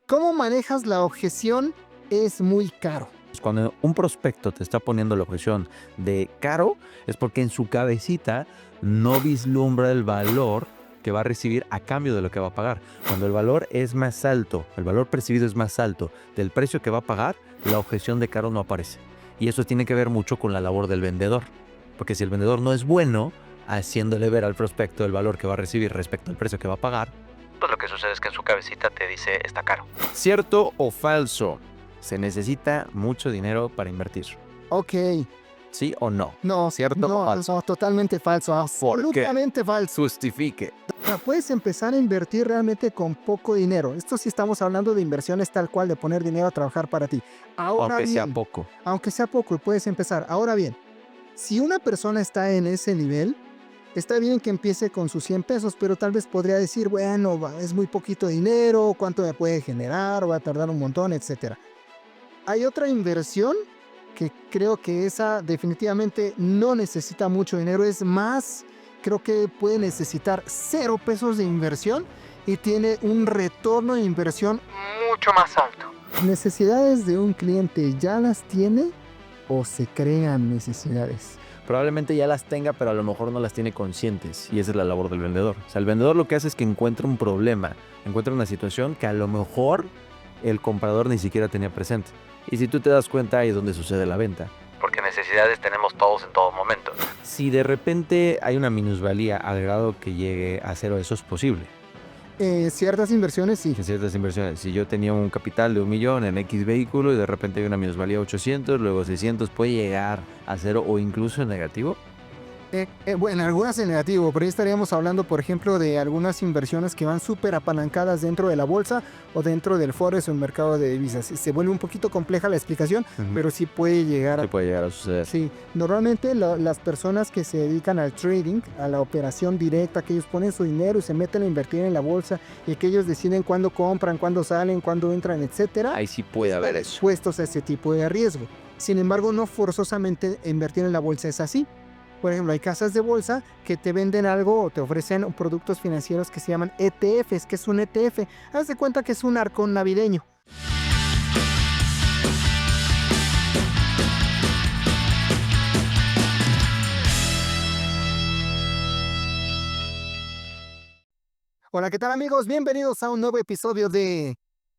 ¿Cómo manejas la objeción? Es muy caro. Cuando un prospecto te está poniendo la objeción de caro, es porque en su cabecita no vislumbra el valor que va a recibir a cambio de lo que va a pagar. Cuando el valor es más alto, el valor percibido es más alto del precio que va a pagar, la objeción de caro no aparece. Y eso tiene que ver mucho con la labor del vendedor. Porque si el vendedor no es bueno haciéndole ver al prospecto el valor que va a recibir respecto al precio que va a pagar, pues lo que sucede es que en su cabecita te dice está caro. ¿Cierto o falso? Se necesita mucho dinero para invertir. Ok. ¿Sí o no? No, ¿Cierto o falso? no, totalmente falso. Absolutamente falso. Justifique. Puedes empezar a invertir realmente con poco dinero. Esto sí estamos hablando de inversiones tal cual, de poner dinero a trabajar para ti. Ahora Aunque sea bien, poco. aunque sea poco, puedes empezar. Ahora bien, si una persona está en ese nivel, está bien que empiece con sus 100 pesos, pero tal vez podría decir, bueno, es muy poquito dinero, ¿cuánto me puede generar? Va a tardar un montón, etcétera. Hay otra inversión que creo que esa definitivamente no necesita mucho dinero, es más, creo que puede necesitar 0 pesos de inversión y tiene un retorno de inversión mucho más alto. ¿Necesidades de un cliente ya las tiene o se crean necesidades? Probablemente ya las tenga, pero a lo mejor no las tiene conscientes. Y esa es la labor del vendedor. O sea, el vendedor lo que hace es que encuentra un problema, encuentra una situación que a lo mejor el comprador ni siquiera tenía presente. Y si tú te das cuenta, ahí es donde sucede la venta. Porque necesidades tenemos todos en todo momento. Si de repente hay una minusvalía al grado que llegue a cero, eso es posible. Ciertas inversiones sí. En ciertas inversiones. Si yo tenía un capital de 1,000,000 en X vehículo y de repente hay una minusvalía de 800, luego 600, puede llegar a cero o incluso en negativo. Bueno, algunas en negativo, pero ahí estaríamos hablando, por ejemplo, de algunas inversiones que van súper apalancadas dentro de la bolsa o dentro del forex o el mercado de divisas. Se vuelve un poquito compleja la explicación, pero sí puede llegar Sí puede llegar a suceder. Sí, normalmente las personas que se dedican al trading, a la operación directa, que ellos ponen su dinero y se meten a invertir en la bolsa y que ellos deciden cuándo compran, cuándo salen, cuándo entran, etcétera, Ahí sí puede haber eso. expuestos a ese tipo de riesgo. Sin embargo, no forzosamente invertir en la bolsa es así. Por ejemplo, hay casas de bolsa que te venden algo o te ofrecen productos financieros que se llaman ETFs. ¿Qué es un ETF? Haz de cuenta que es un arcón navideño. Hola, ¿qué tal amigos? Bienvenidos a un nuevo episodio de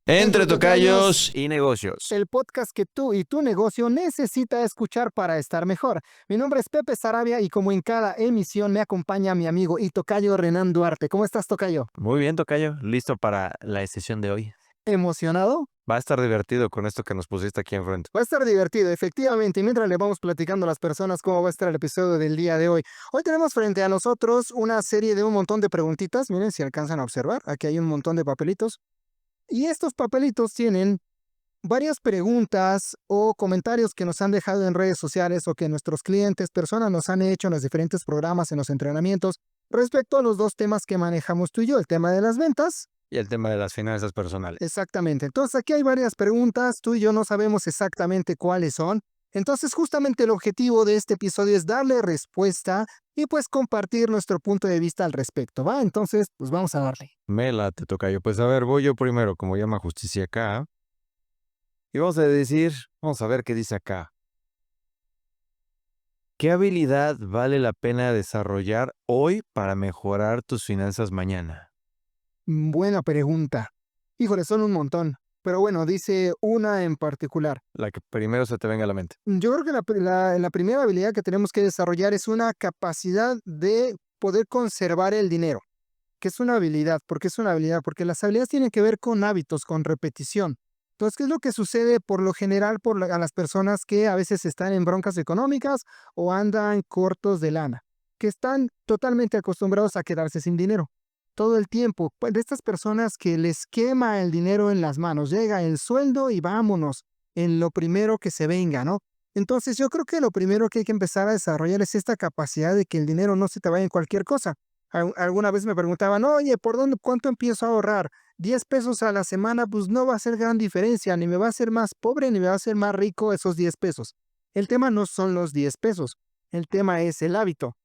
Entre tocayos y negocios. el podcast que tú y tu negocio necesita escuchar para estar mejor. Mi nombre es Pepe Sarabia y como en cada emisión me acompaña mi amigo y tocayo Renan Duarte. ¿Cómo estás, tocayo? Muy bien, tocayo. Listo para la sesión de hoy. ¿Emocionado? Va a estar divertido con esto que nos pusiste aquí enfrente. Va a estar divertido, efectivamente, y mientras le vamos platicando a las personas cómo va a estar el episodio del día de hoy. Hoy tenemos frente a nosotros una serie de un montón de preguntitas. Miren si alcanzan a observar, aquí hay un montón de papelitos. Y estos papelitos tienen varias preguntas o comentarios que nos han dejado en redes sociales o que nuestros clientes, personas nos han hecho en los diferentes programas, en los entrenamientos, respecto a los dos temas que manejamos tú y yo, el tema de las ventas. Y el tema de las finanzas personales. Exactamente. Entonces aquí hay varias preguntas, tú y yo no sabemos exactamente cuáles son. Entonces justamente el objetivo de este episodio es darle respuesta y pues compartir nuestro punto de vista al respecto, ¿va? Entonces, pues vamos a darle. Me late, tocayo. Pues a ver, voy yo primero, como llama justicia acá. Y vamos a ver qué dice acá. ¿Qué habilidad vale la pena desarrollar hoy para mejorar tus finanzas mañana? Buena pregunta. Híjole, son un montón. Pero bueno, dice una en particular. La que primero se te venga a la mente. Yo creo que la primera habilidad que tenemos que desarrollar es una capacidad de poder conservar el dinero. ¿Qué es una habilidad? ¿Por qué es una habilidad? Porque las habilidades tienen que ver con hábitos, con repetición. Entonces, ¿qué es lo que sucede por lo general a las personas que a veces están en broncas económicas o andan cortos de lana? Que están totalmente acostumbrados a quedarse sin dinero todo el tiempo. Pues de estas personas que les quema el dinero en las manos, llega el sueldo y vámonos en lo primero que se venga, ¿no? Entonces yo creo que lo primero que hay que empezar a desarrollar es esta capacidad de que el dinero no se te vaya en cualquier cosa. Alguna vez me preguntaban, oye, ¿por dónde, cuánto empiezo a ahorrar? 10 pesos a la semana, pues no va a hacer gran diferencia, ni me va a hacer más pobre, ni me va a hacer más rico esos 10 pesos. El tema no son los 10 pesos, el tema es el hábito.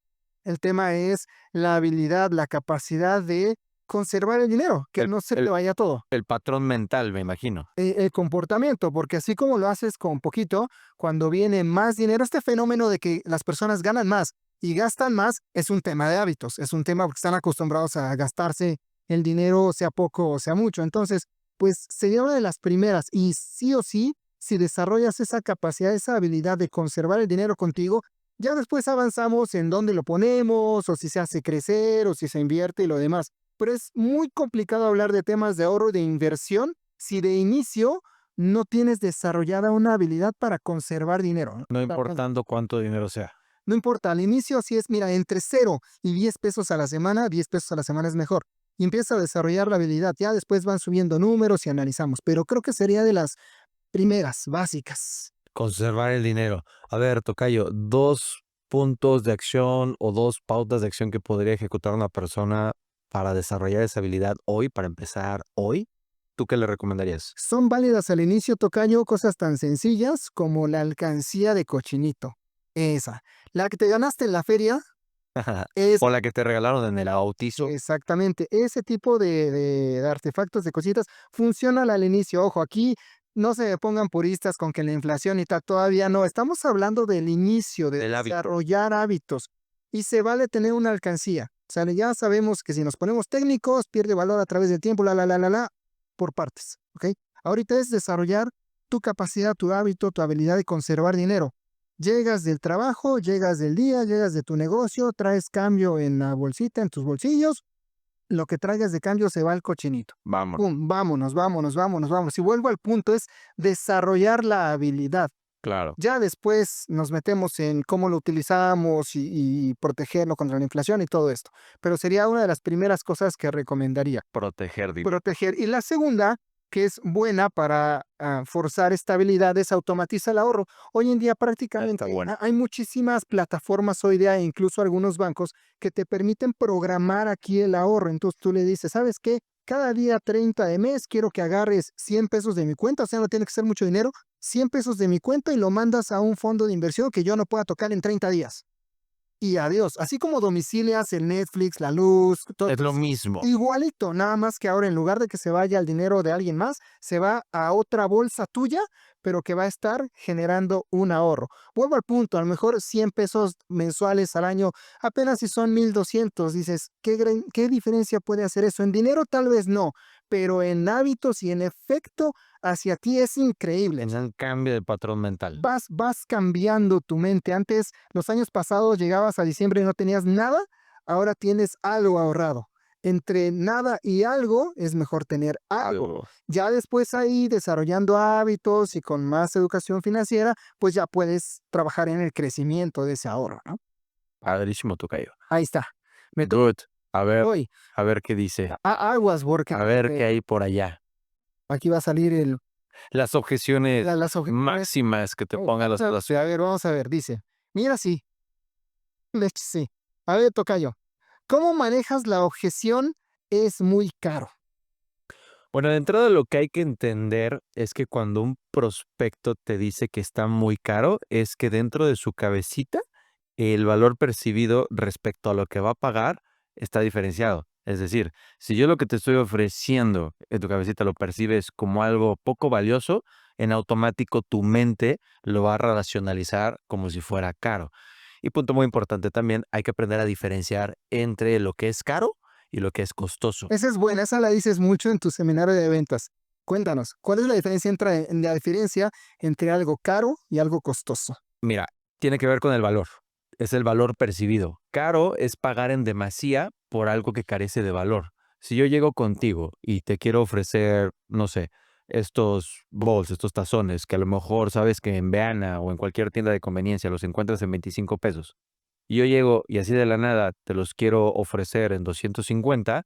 El tema es la habilidad, la capacidad de conservar el dinero, que El, no se te el, vaya todo. el patrón mental, me imagino. El comportamiento, porque así como lo haces con poquito, cuando viene más dinero, este fenómeno de que las personas ganan más y gastan más es un tema de hábitos, es un tema porque están acostumbrados a gastarse el dinero, sea poco o sea mucho. Entonces, pues sería una de las primeras y sí o sí, si desarrollas esa capacidad, esa habilidad de conservar el dinero contigo, ya después avanzamos en dónde lo ponemos o si se hace crecer o si se invierte y lo demás. Pero es muy complicado hablar de temas de ahorro y de inversión si de inicio no tienes desarrollada una habilidad para conservar dinero. ¿No? No importando cuánto dinero sea. No importa, al inicio si es, mira, entre 0 y 10 pesos a la semana, 10 pesos a la semana es mejor. Y empieza a desarrollar la habilidad, ya después van subiendo números y analizamos, pero creo que sería de las primeras, básicas. Conservar el dinero. A ver, tocayo, 2 puntos de acción o 2 pautas de acción que podría ejecutar una persona para desarrollar esa habilidad hoy, para empezar hoy. ¿Tú qué le recomendarías? Son válidas al inicio, tocayo, cosas tan sencillas como la alcancía de cochinito. Esa. La que te ganaste en la feria es O la que te regalaron en el bautizo. exactamente, ese tipo de artefactos, de cositas, funcionan al inicio. Ojo, aquí no se pongan puristas con que la inflación y tal, todavía no. Estamos hablando del inicio, de Del hábito. desarrollar hábitos. Y se vale tener una alcancía. O sea, ya sabemos que si nos ponemos técnicos, pierde valor a través del tiempo, por partes. ¿Ok? Ahorita es desarrollar tu capacidad, tu hábito, tu habilidad de conservar dinero. Llegas del trabajo, llegas del día, llegas de tu negocio, traes cambio en la bolsita, en tus bolsillos, lo que traigas de cambio se va al cochinito. Vamos. Pum, vámonos, vámonos, vámonos, vámonos. Y vuelvo al punto, es desarrollar la habilidad. Claro. Ya después nos metemos en cómo lo utilizamos y protegerlo contra la inflación y todo esto. Pero sería una de las primeras cosas que recomendaría Proteger dinero. proteger. Y la segunda, que es buena para forzar estabilidad, es automatiza el ahorro. Hoy en día prácticamente Está bueno. hay muchísimas plataformas hoy día, e incluso algunos bancos, que te permiten programar aquí el ahorro. Entonces tú le dices, ¿sabes qué? Cada día 30 de mes quiero que agarres 100 pesos de mi cuenta, o sea, no tiene que ser mucho dinero, 100 pesos de mi cuenta y lo mandas a un fondo de inversión que yo no pueda tocar en 30 días. Y adiós. Así como domicilias el Netflix, la luz, todo. Es lo mismo. Igualito, nada más que ahora en lugar de que se vaya al dinero de alguien más, se va a otra bolsa tuya, pero que va a estar generando un ahorro. Vuelvo al punto, a lo mejor 100 pesos mensuales al año, apenas si son 1,200, dices, ¿qué diferencia puede hacer eso? En dinero tal vez no, pero en hábitos y en efecto hacia ti es increíble. Es el cambio de patrón mental. Vas cambiando tu mente. Antes, los años pasados, llegabas a diciembre y no tenías nada, ahora tienes algo ahorrado. Entre nada y algo es mejor tener algo. Algo. Ya después ahí, desarrollando hábitos y con más educación financiera, pues ya puedes trabajar en el crecimiento de ese ahorro, ¿no? Padrísimo, tocayo. Ahí está. Me Good. A tocó. ver qué dice. I was working. A ver qué hay por allá. Aquí va a salir Las objeciones las objeciones. máximas que te pongan los... A ver, vamos a ver. Dice, mira, sí. Sí. A ver, tocayo. ¿Cómo manejas la objeción? Es muy caro. Bueno, de entrada lo que hay que entender es que cuando un prospecto te dice que está muy caro, es que dentro de su cabecita el valor percibido respecto a lo que va a pagar está diferenciado. Es decir, si yo lo que te estoy ofreciendo en tu cabecita lo percibes como algo poco valioso, en automático tu mente lo va a racionalizar como si fuera caro. Y punto muy importante también, hay que aprender a diferenciar entre lo que es caro y lo que es costoso. Esa es buena, esa la dices mucho en tu seminario de ventas. Cuéntanos, ¿cuál es la diferencia entre algo caro y algo costoso? Mira, tiene que ver con el valor. Es el valor percibido. Caro es pagar en demasía por algo que carece de valor. Si yo llego contigo y te quiero ofrecer, no sé, estos bowls, estos tazones, que a lo mejor sabes que en Beana o en cualquier tienda de conveniencia los encuentras en 25 pesos, y yo llego y así de la nada te los quiero ofrecer en 250,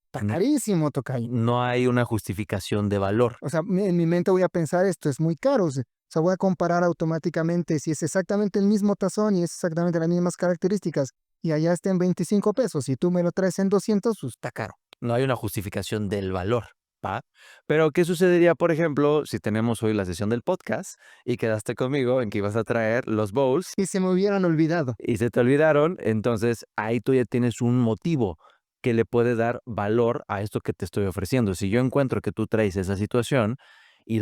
Está carísimo, tocayo. no hay una justificación de valor. O sea, en mi mente voy a pensar, esto es muy caro. O sea, voy a comparar automáticamente si es exactamente el mismo tazón y es exactamente las mismas características y allá está en 25 pesos y tú me lo traes en 200, pues está caro. No hay una justificación del valor, ¿va? Pero, ¿qué sucedería, por ejemplo, si tenemos hoy la sesión del podcast y quedaste conmigo en que ibas a traer los bowls Y se me hubieran olvidado. y se te olvidaron? Entonces, ahí tú ya tienes un motivo que le puede dar valor a esto que te estoy ofreciendo. Si yo encuentro que tú traes esa situación y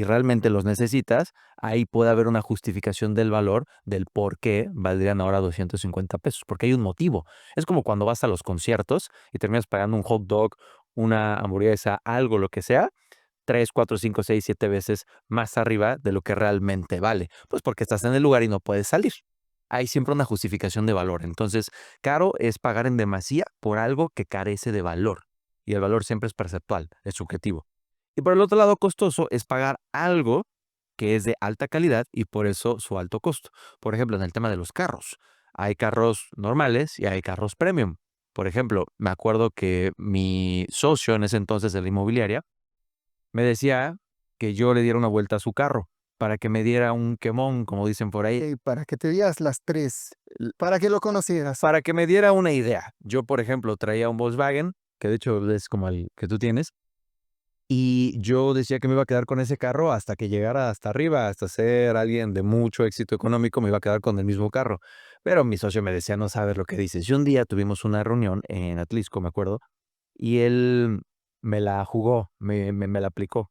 realmente los necesitas, ahí puede haber una justificación del valor del por qué valdrían ahora 250 pesos, porque hay un motivo. Es como cuando vas a los conciertos y terminas pagando un hot dog, una hamburguesa, algo, lo que sea, 3, 4, 5, 6, 7 veces más arriba de lo que realmente vale. Pues porque estás en el lugar y no puedes salir. Hay siempre una justificación de valor. Entonces, caro es pagar en demasía por algo que carece de valor. Y el valor siempre es perceptual, es subjetivo. Y por el otro lado, costoso es pagar algo que es de alta calidad y por eso su alto costo. Por ejemplo, en el tema de los carros. Hay carros normales y hay carros premium. Por ejemplo, me acuerdo que mi socio en ese entonces de la inmobiliaria me decía que yo le diera una vuelta a su carro para que me diera un quemón, como dicen por ahí, Para que te digas las tres, para que lo conocieras. para que me diera una idea. Yo, por ejemplo, traía un Volkswagen, que de hecho es como el que tú tienes, y yo decía que me iba a quedar con ese carro hasta que llegara hasta arriba, hasta ser alguien de mucho éxito económico, me iba a quedar con el mismo carro. Pero mi socio me decía, no sabes lo que dices. Y un día tuvimos una reunión en Atlisco, me acuerdo, y él me la jugó, me la aplicó.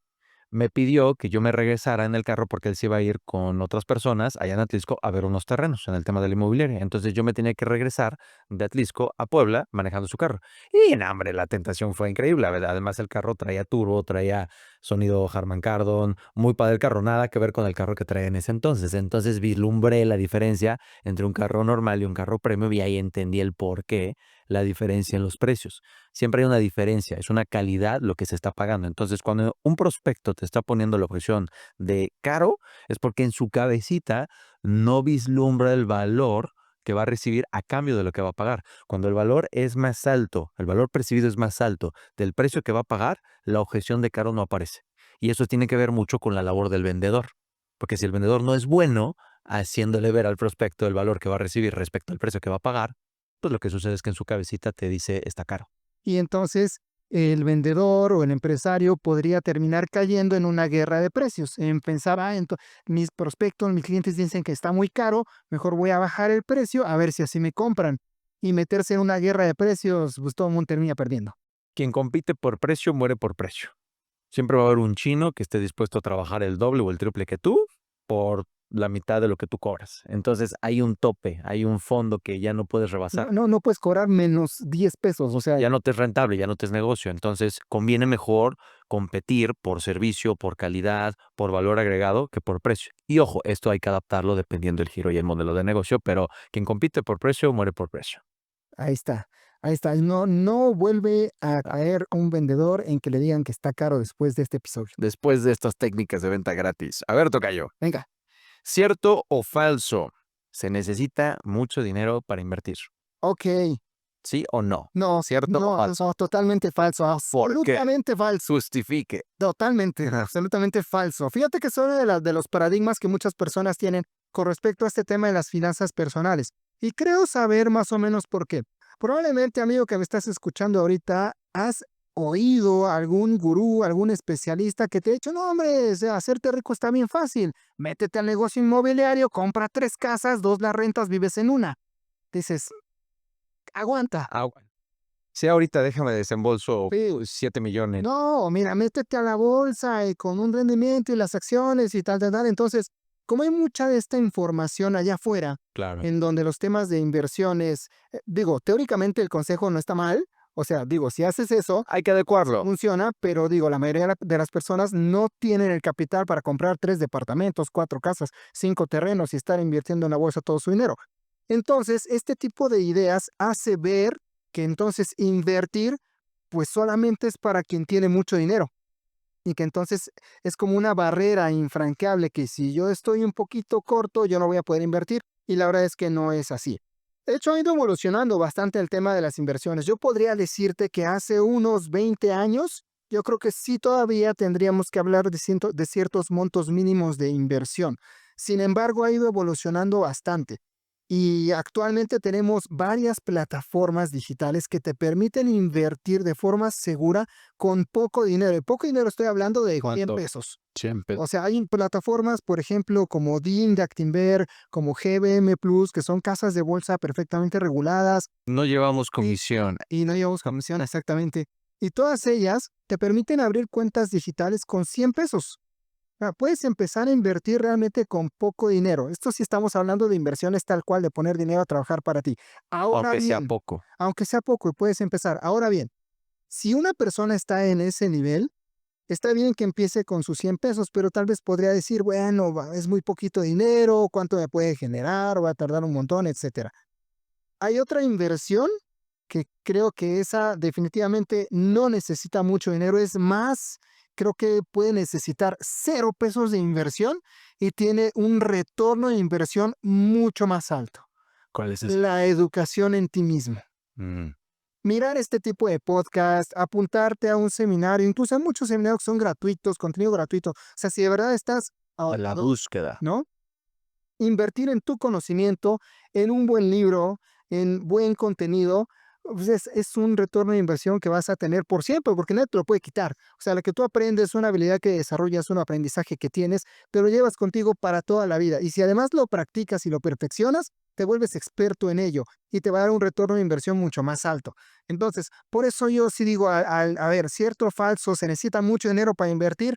Me pidió que yo me regresara en el carro porque él se iba a ir con otras personas allá en Atlisco a ver unos terrenos en el tema de la inmobiliaria. Entonces yo me tenía que regresar de Atlisco a Puebla manejando su carro. Y no, hombre, la tentación fue increíble, la verdad. Además el carro traía turbo, traía sonido Harman Kardon, muy padre el carro, nada que ver con el carro que traía en ese entonces. Entonces vislumbré la diferencia entre un carro normal y un carro premium y ahí entendí el por qué la diferencia en los precios. Siempre hay una diferencia, es una calidad lo que se está pagando. Entonces, cuando un prospecto te está poniendo la objeción de caro, es porque en su cabecita no vislumbra el valor que va a recibir a cambio de lo que va a pagar. Cuando el valor es más alto, el valor percibido es más alto del precio que va a pagar, la objeción de caro no aparece. Y eso tiene que ver mucho con la labor del vendedor. Porque si el vendedor no es bueno haciéndole ver al prospecto el valor que va a recibir respecto al precio que va a pagar, pues lo que sucede es que en su cabecita te dice está caro. Y entonces el vendedor o el empresario podría terminar cayendo en una guerra de precios, en pensar, mis prospectos, mis clientes dicen que está muy caro, mejor voy a bajar el precio a ver si así me compran. Y meterse en una guerra de precios, pues todo el mundo termina perdiendo. Quien compite por precio muere por precio. Siempre va a haber un chino que esté dispuesto a trabajar el doble o el triple que tú por la mitad de lo que tú cobras. Entonces hay un tope, hay un fondo que ya no puedes No, rebasar. no, no puedes cobrar menos 10 pesos, o sea, Ya no te es rentable, ya no te es negocio. Entonces conviene mejor competir por servicio, por calidad, por valor agregado que por precio. Y ojo, esto hay que adaptarlo dependiendo del giro y el modelo de negocio, pero quien compite por precio muere por precio. ahí está, ahí está. No, no vuelve a caer un vendedor en que le digan que está caro después de este episodio. Después de estas técnicas de venta gratis. A ver, tocayo. Venga, ¿Cierto o falso? Se necesita mucho dinero para invertir. ok. ¿Sí o no? No, ¿Cierto o no, falso? no, totalmente falso, ¿Por qué? absolutamente falso. Justifique. Totalmente, absolutamente falso. Fíjate que es uno de los paradigmas que muchas personas tienen con respecto a este tema de las finanzas personales. Y creo saber más o menos por qué. Probablemente, amigo que me estás escuchando ahorita, has oído a algún gurú, algún especialista que te ha dicho, no, hombre, o sea, hacerte rico está bien fácil. Métete al negocio inmobiliario, compra 3 casas, 2 las rentas, vives en una. Dices, aguanta. Ah, bueno. Sí, ahorita déjame desembolso Sí, 7 millones. no, mira, métete a la bolsa y con un rendimiento y las acciones y tal, tal, tal. Entonces, como hay mucha de esta información allá afuera, Claro. en donde los temas de inversiones, digo, teóricamente el consejo no está mal, o sea, digo, si haces eso, Hay que adecuarlo. funciona, pero digo, la mayoría de las personas no tienen el capital para comprar 3 departamentos, 4 casas, 5 terrenos y estar invirtiendo en la bolsa todo su dinero. Entonces, este tipo de ideas hace ver que entonces invertir pues solamente es para quien tiene mucho dinero y que entonces es como una barrera infranqueable que si yo estoy un poquito corto, yo no voy a poder invertir y la verdad es que no es así. De hecho, ha ido evolucionando bastante el tema de las inversiones. Yo podría decirte que hace unos 20 años, yo creo que sí todavía tendríamos que hablar de ciertos montos mínimos de inversión. Sin embargo, ha ido evolucionando bastante. Y actualmente tenemos varias plataformas digitales que te permiten invertir de forma segura con poco dinero. Y poco dinero estoy hablando de 100 ¿Cuánto? pesos. 100 pesos. O sea, hay plataformas, por ejemplo, como DIN de Actinver, como GBM Plus, que son casas de bolsa perfectamente reguladas No llevamos comisión. y no llevamos comisión, exactamente. Y todas ellas te permiten abrir cuentas digitales con 100 pesos. Puedes empezar a invertir realmente con poco dinero. Esto sí estamos hablando de inversiones tal cual, de poner dinero a trabajar para ti. Ahora Aunque sea bien, poco. aunque sea poco, puedes empezar. Ahora bien, si una persona está en ese nivel, está bien que empiece con sus 100 pesos, pero tal vez podría decir, bueno, es muy poquito dinero, ¿cuánto me puede generar? Va a tardar un montón, etcétera. Hay otra inversión que creo que esa definitivamente no necesita mucho dinero, es más, creo que puede necesitar 0 pesos de inversión y tiene un retorno de inversión mucho más alto. ¿Cuál es ese? La educación en ti mismo. Mm, Mirar este tipo de podcast, apuntarte a un seminario, incluso hay muchos seminarios que son gratuitos, contenido gratuito. O sea, si de verdad estás a la ahorrado, búsqueda. ¿no? Invertir en tu conocimiento, en un buen libro, en buen contenido, pues es un retorno de inversión que vas a tener por siempre, porque nadie te lo puede quitar. O sea, lo que tú aprendes es una habilidad que desarrollas, un aprendizaje que tienes, te lo llevas contigo para toda la vida. Y si además lo practicas y lo perfeccionas, te vuelves experto en ello y te va a dar un retorno de inversión mucho más alto. Entonces, por eso yo sí digo, a ver, cierto o falso, se necesita mucho dinero para invertir,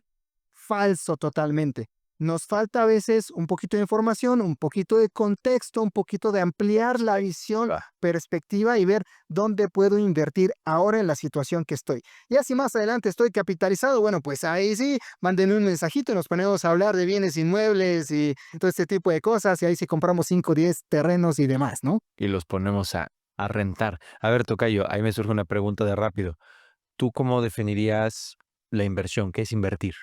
falso totalmente. Nos falta a veces un poquito de información, un poquito de contexto, un poquito de ampliar la visión, Va. perspectiva y ver dónde puedo invertir ahora en la situación que estoy. Ya si más adelante estoy capitalizado, bueno, pues ahí sí, mándenme un mensajito y nos ponemos a hablar de bienes inmuebles y todo este tipo de cosas y ahí sí compramos 5 o 10 terrenos y demás, ¿no? Y los ponemos a rentar. A ver, tocayo, ahí me surge una pregunta de rápido. ¿Tú cómo definirías la inversión? ¿Qué es invertir?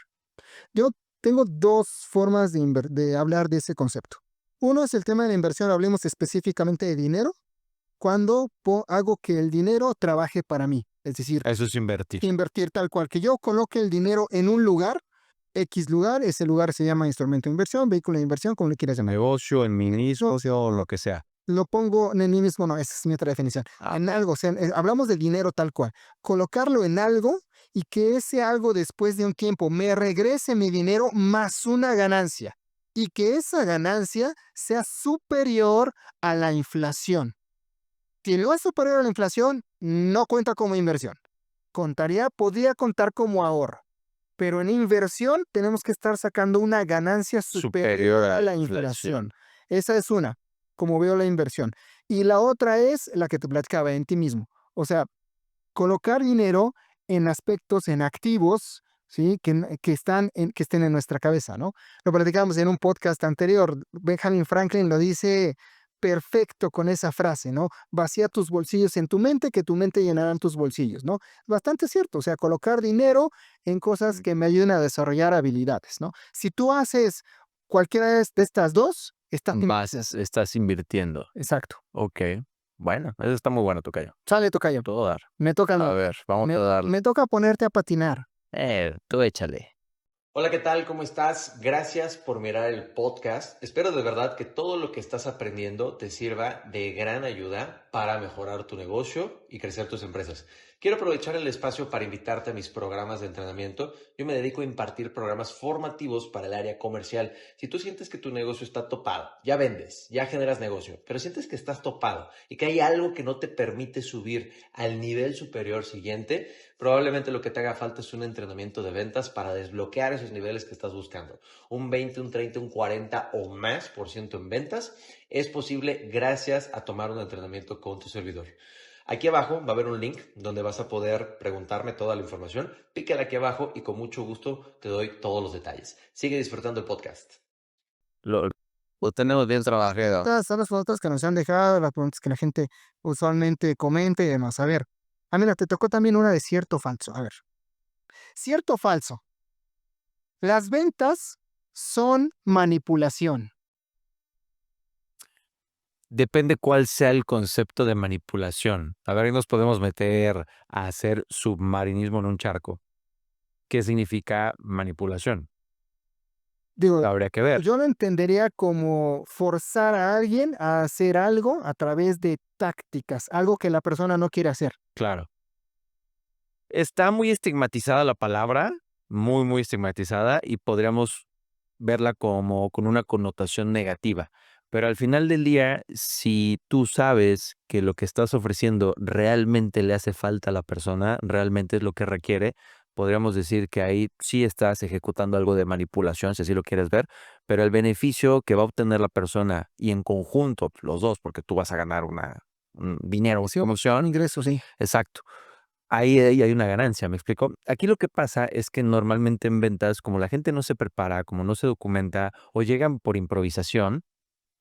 Yo tengo dos formas de hablar de ese concepto. Uno es el tema de la inversión, hablemos específicamente de dinero cuando hago que el dinero trabaje para mí. Es decir, Eso es invertir. invertir tal cual, que yo coloque el dinero en un lugar, X lugar, ese lugar se llama instrumento de inversión, vehículo de inversión, como le quieras llamar. Negocio, en mi No, negocio, o lo que sea. lo pongo en mí mismo, no, esa es mi otra definición. Ah, En algo, o sea, hablamos del dinero tal cual. Colocarlo en algo y que ese algo después de un tiempo me regrese mi dinero más una ganancia. Y que esa ganancia sea superior a la inflación. Si no es superior a la inflación, no cuenta como inversión. Podría contar como ahorro. Pero en inversión tenemos que estar sacando una ganancia superior superior a a la la inflación. inflación. Esa es una, como veo la inversión. Y la otra es la que te platicaba en ti mismo. O sea, colocar dinero en aspectos, en activos, ¿sí? Que estén en nuestra cabeza, ¿no? Lo platicamos en un podcast anterior. Benjamin Franklin lo dice perfecto con esa frase, ¿no? Vacía tus bolsillos en tu mente, que tu mente llenarán tus bolsillos, ¿no? Bastante cierto, o sea, colocar dinero en cosas que me ayuden a desarrollar habilidades, ¿no? Si tú haces cualquiera de estas dos, Estás invirtiendo. exacto. Ok. Bueno, eso está muy bueno, tocayo. Sale, tocayo. Todo dar. Me toca, A no. ver, vamos Me, a darle. me toca ponerte a patinar. Tú échale. Hola, ¿qué tal? ¿Cómo estás? Gracias por mirar el podcast. Espero de verdad que todo lo que estás aprendiendo te sirva de gran ayuda para mejorar tu negocio y crecer tus empresas. Quiero aprovechar el espacio para invitarte a mis programas de entrenamiento. Yo me dedico a impartir programas formativos para el área comercial. Si tú sientes que tu negocio está topado, ya vendes, ya generas negocio, pero sientes que estás topado y que hay algo que no te permite subir al nivel superior siguiente, probablemente lo que te haga falta es un entrenamiento de ventas para desbloquear esos niveles que estás buscando. Un 20, un 30, un 40 o más por ciento en ventas es posible gracias a tomar un entrenamiento con tu servidor. Aquí abajo va a haber un link donde vas a poder preguntarme toda la información. Pícale aquí abajo y con mucho gusto te doy todos los detalles. Sigue disfrutando el podcast. Lo tenemos bien trabajado. Todas las preguntas que nos han dejado, las preguntas que la gente usualmente comenta y demás. A ver, mira, te tocó también una de cierto o falso. A ver, cierto o falso. Las ventas son manipulación. Depende cuál sea el concepto de manipulación. A ver, ahí nos podemos meter a hacer submarinismo en un charco. ¿Qué significa manipulación? Digo, Habría que ver. yo lo entendería como forzar a alguien a hacer algo a través de tácticas, algo que la persona no quiere hacer. Claro. Está muy estigmatizada la palabra, muy, muy estigmatizada, y podríamos verla como con una connotación negativa. Pero al final del día, si tú sabes que lo que estás ofreciendo realmente le hace falta a la persona, realmente es lo que requiere, podríamos decir que ahí sí estás ejecutando algo de manipulación, si así lo quieres ver, pero el beneficio que va a obtener la persona y en conjunto, los dos, porque tú vas a ganar un dinero, una Sí, un comisión, ingreso, sí. exacto. Ahí hay una ganancia, ¿me explico? Aquí lo que pasa es que normalmente en ventas, como la gente no se prepara, como no se documenta o llegan por improvisación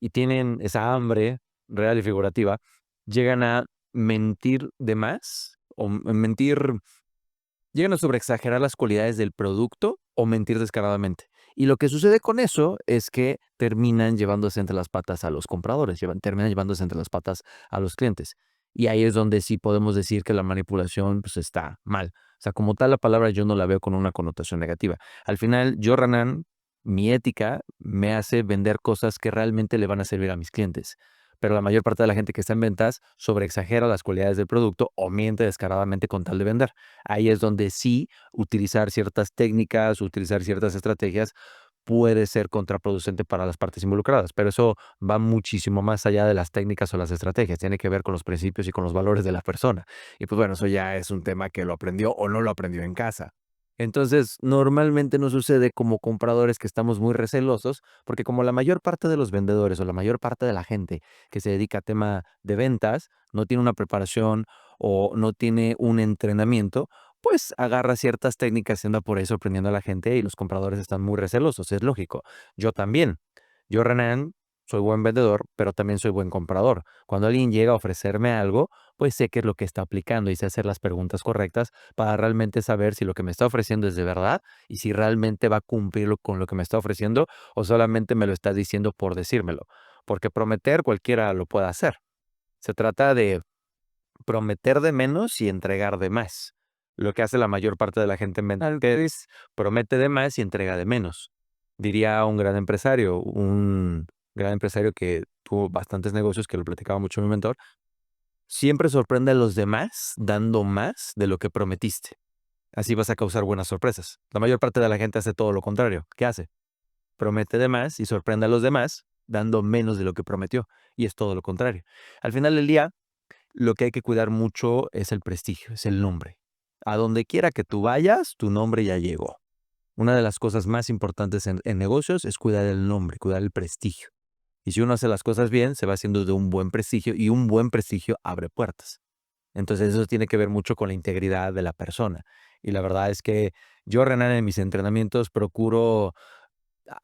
y tienen esa hambre real y figurativa, llegan a mentir de más o llegan a sobreexagerar las cualidades del producto o mentir descaradamente. Y lo que sucede con eso es que terminan llevándose entre las patas a los compradores, terminan llevándose entre las patas a los clientes. Y ahí es donde sí podemos decir que la manipulación pues, está mal. O sea, como tal la palabra yo no la veo con una connotación negativa. Al final, yo, Renan, mi ética me hace vender cosas que realmente le van a servir a mis clientes. Pero la mayor parte de la gente que está en ventas sobreexagera las cualidades del producto o miente descaradamente con tal de vender. Ahí es donde sí utilizar ciertas técnicas, utilizar ciertas estrategias puede ser contraproducente para las partes involucradas, pero eso va muchísimo más allá de las técnicas o las estrategias, tiene que ver con los principios y con los valores de la persona. Y pues bueno, eso ya es un tema que lo aprendió o no lo aprendió en casa. Entonces, normalmente nos sucede como compradores que estamos muy recelosos, porque como la mayor parte de los vendedores o la mayor parte de la gente que se dedica a tema de ventas no tiene una preparación o no tiene un entrenamiento, pues agarra ciertas técnicas y anda por ahí sorprendiendo a la gente y los compradores están muy recelosos, es lógico. Yo también. Yo, Renan, soy buen vendedor, pero también soy buen comprador. Cuando alguien llega a ofrecerme algo, pues sé qué es lo que está aplicando y sé hacer las preguntas correctas para realmente saber si lo que me está ofreciendo es de verdad y si realmente va a cumplirlo con lo que me está ofreciendo o solamente me lo está diciendo por decírmelo. Porque prometer cualquiera lo puede hacer. Se trata de prometer de menos y entregar de más. Lo que hace la mayor parte de la gente en ventas es promete de más y entrega de menos. Diría un gran empresario que tuvo bastantes negocios, que lo platicaba mucho mi mentor, siempre sorprende a los demás dando más de lo que prometiste. Así vas a causar buenas sorpresas. La mayor parte de la gente hace todo lo contrario. ¿Qué hace? Promete de más y sorprende a los demás dando menos de lo que prometió. Y es todo lo contrario. Al final del día, lo que hay que cuidar mucho es el prestigio, es el nombre. A donde quiera que tú vayas, tu nombre ya llegó. Una de las cosas más importantes en negocios es cuidar el nombre, cuidar el prestigio. Y si uno hace las cosas bien, se va haciendo de un buen prestigio y un buen prestigio abre puertas. Entonces eso tiene que ver mucho con la integridad de la persona. Y la verdad es que yo, Renan, en mis entrenamientos procuro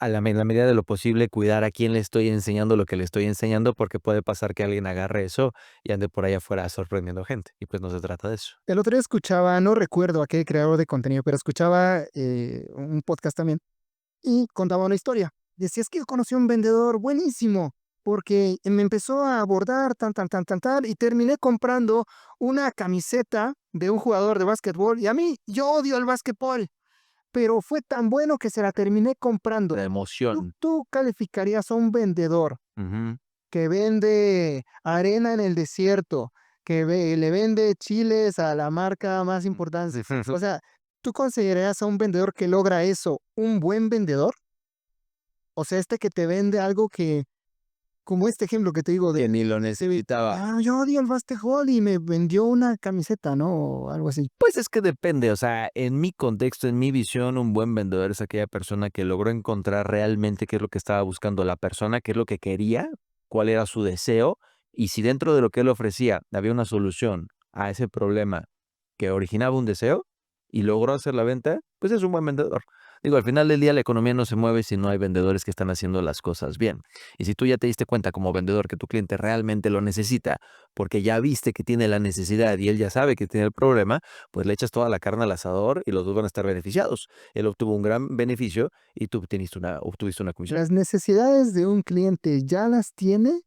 en la medida de lo posible, cuidar a quién le estoy enseñando lo que le estoy enseñando, porque puede pasar que alguien agarre eso y ande por ahí afuera sorprendiendo gente, y pues no se trata de eso. El otro día escuchaba, no recuerdo a qué creador de contenido, pero escuchaba un podcast también y contaba una historia. Decía, es que yo conocí a un vendedor buenísimo porque me empezó a abordar tan, y terminé comprando una camiseta de un jugador de básquetbol y a mí, yo odio el básquetbol, pero fue tan bueno que se la terminé comprando. La ¿Tú, emoción. tú calificarías a un vendedor Ujú. que vende arena en el desierto, que le vende chiles a la marca más importante? O sea, ¿tú considerarías a un vendedor que logra eso un buen vendedor? O sea, este que te vende algo que, como este ejemplo que te digo Que de, ni lo necesitaba. yo odio el básquetbol y me vendió una camiseta, ¿no? O algo así. Pues es que depende, o sea, en mi contexto, en mi visión, un buen vendedor es aquella persona que logró encontrar realmente qué es lo que estaba buscando la persona, qué es lo que quería, cuál era su deseo, y si dentro de lo que él ofrecía había una solución a ese problema que originaba un deseo y logró hacer la venta, pues es un buen vendedor. Digo, al final del día la economía no se mueve si no hay vendedores que están haciendo las cosas bien. Y si tú ya te diste cuenta como vendedor que tu cliente realmente lo necesita, porque ya viste que tiene la necesidad y él ya sabe que tiene el problema, pues le echas toda la carne al asador y los dos van a estar beneficiados. Él obtuvo un gran beneficio y tú obtuviste una comisión. ¿Las necesidades de un cliente ya las tiene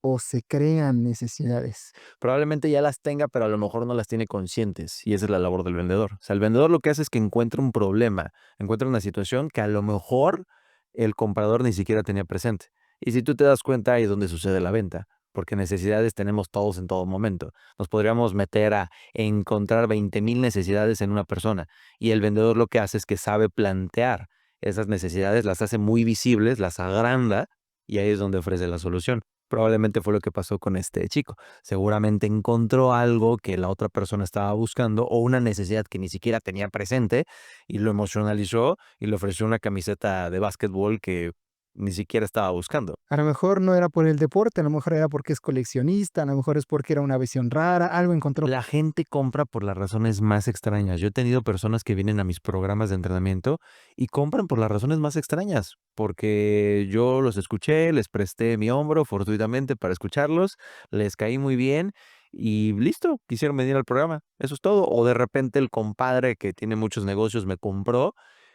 o se crean necesidades? Probablemente ya las tenga, pero a lo mejor no las tiene conscientes y esa es la labor del vendedor. O sea, el vendedor lo que hace es que encuentra un problema, encuentra una situación que a lo mejor el comprador ni siquiera tenía presente. Y si tú te das cuenta, ahí es donde sucede la venta, porque necesidades tenemos todos en todo momento. Nos podríamos meter a encontrar 20,000 necesidades en una persona y el vendedor lo que hace es que sabe plantear esas necesidades, las hace muy visibles, las agranda y ahí es donde ofrece la solución. Probablemente fue lo que pasó con este chico. Seguramente encontró algo que la otra persona estaba buscando o una necesidad que ni siquiera tenía presente y lo emocionalizó y le ofreció una camiseta de básquetbol que ni siquiera estaba buscando. A lo mejor no era por el deporte, a lo mejor era porque es coleccionista, a lo mejor es porque era una visión rara, algo encontró. La gente compra por las razones más extrañas. Yo he tenido personas que vienen a mis programas de entrenamiento y compran por las razones más extrañas, porque yo los escuché, les presté mi hombro fortuitamente para escucharlos, les caí muy bien y listo, quisieron venir al programa. Eso es todo. O de repente el compadre que tiene muchos negocios me compró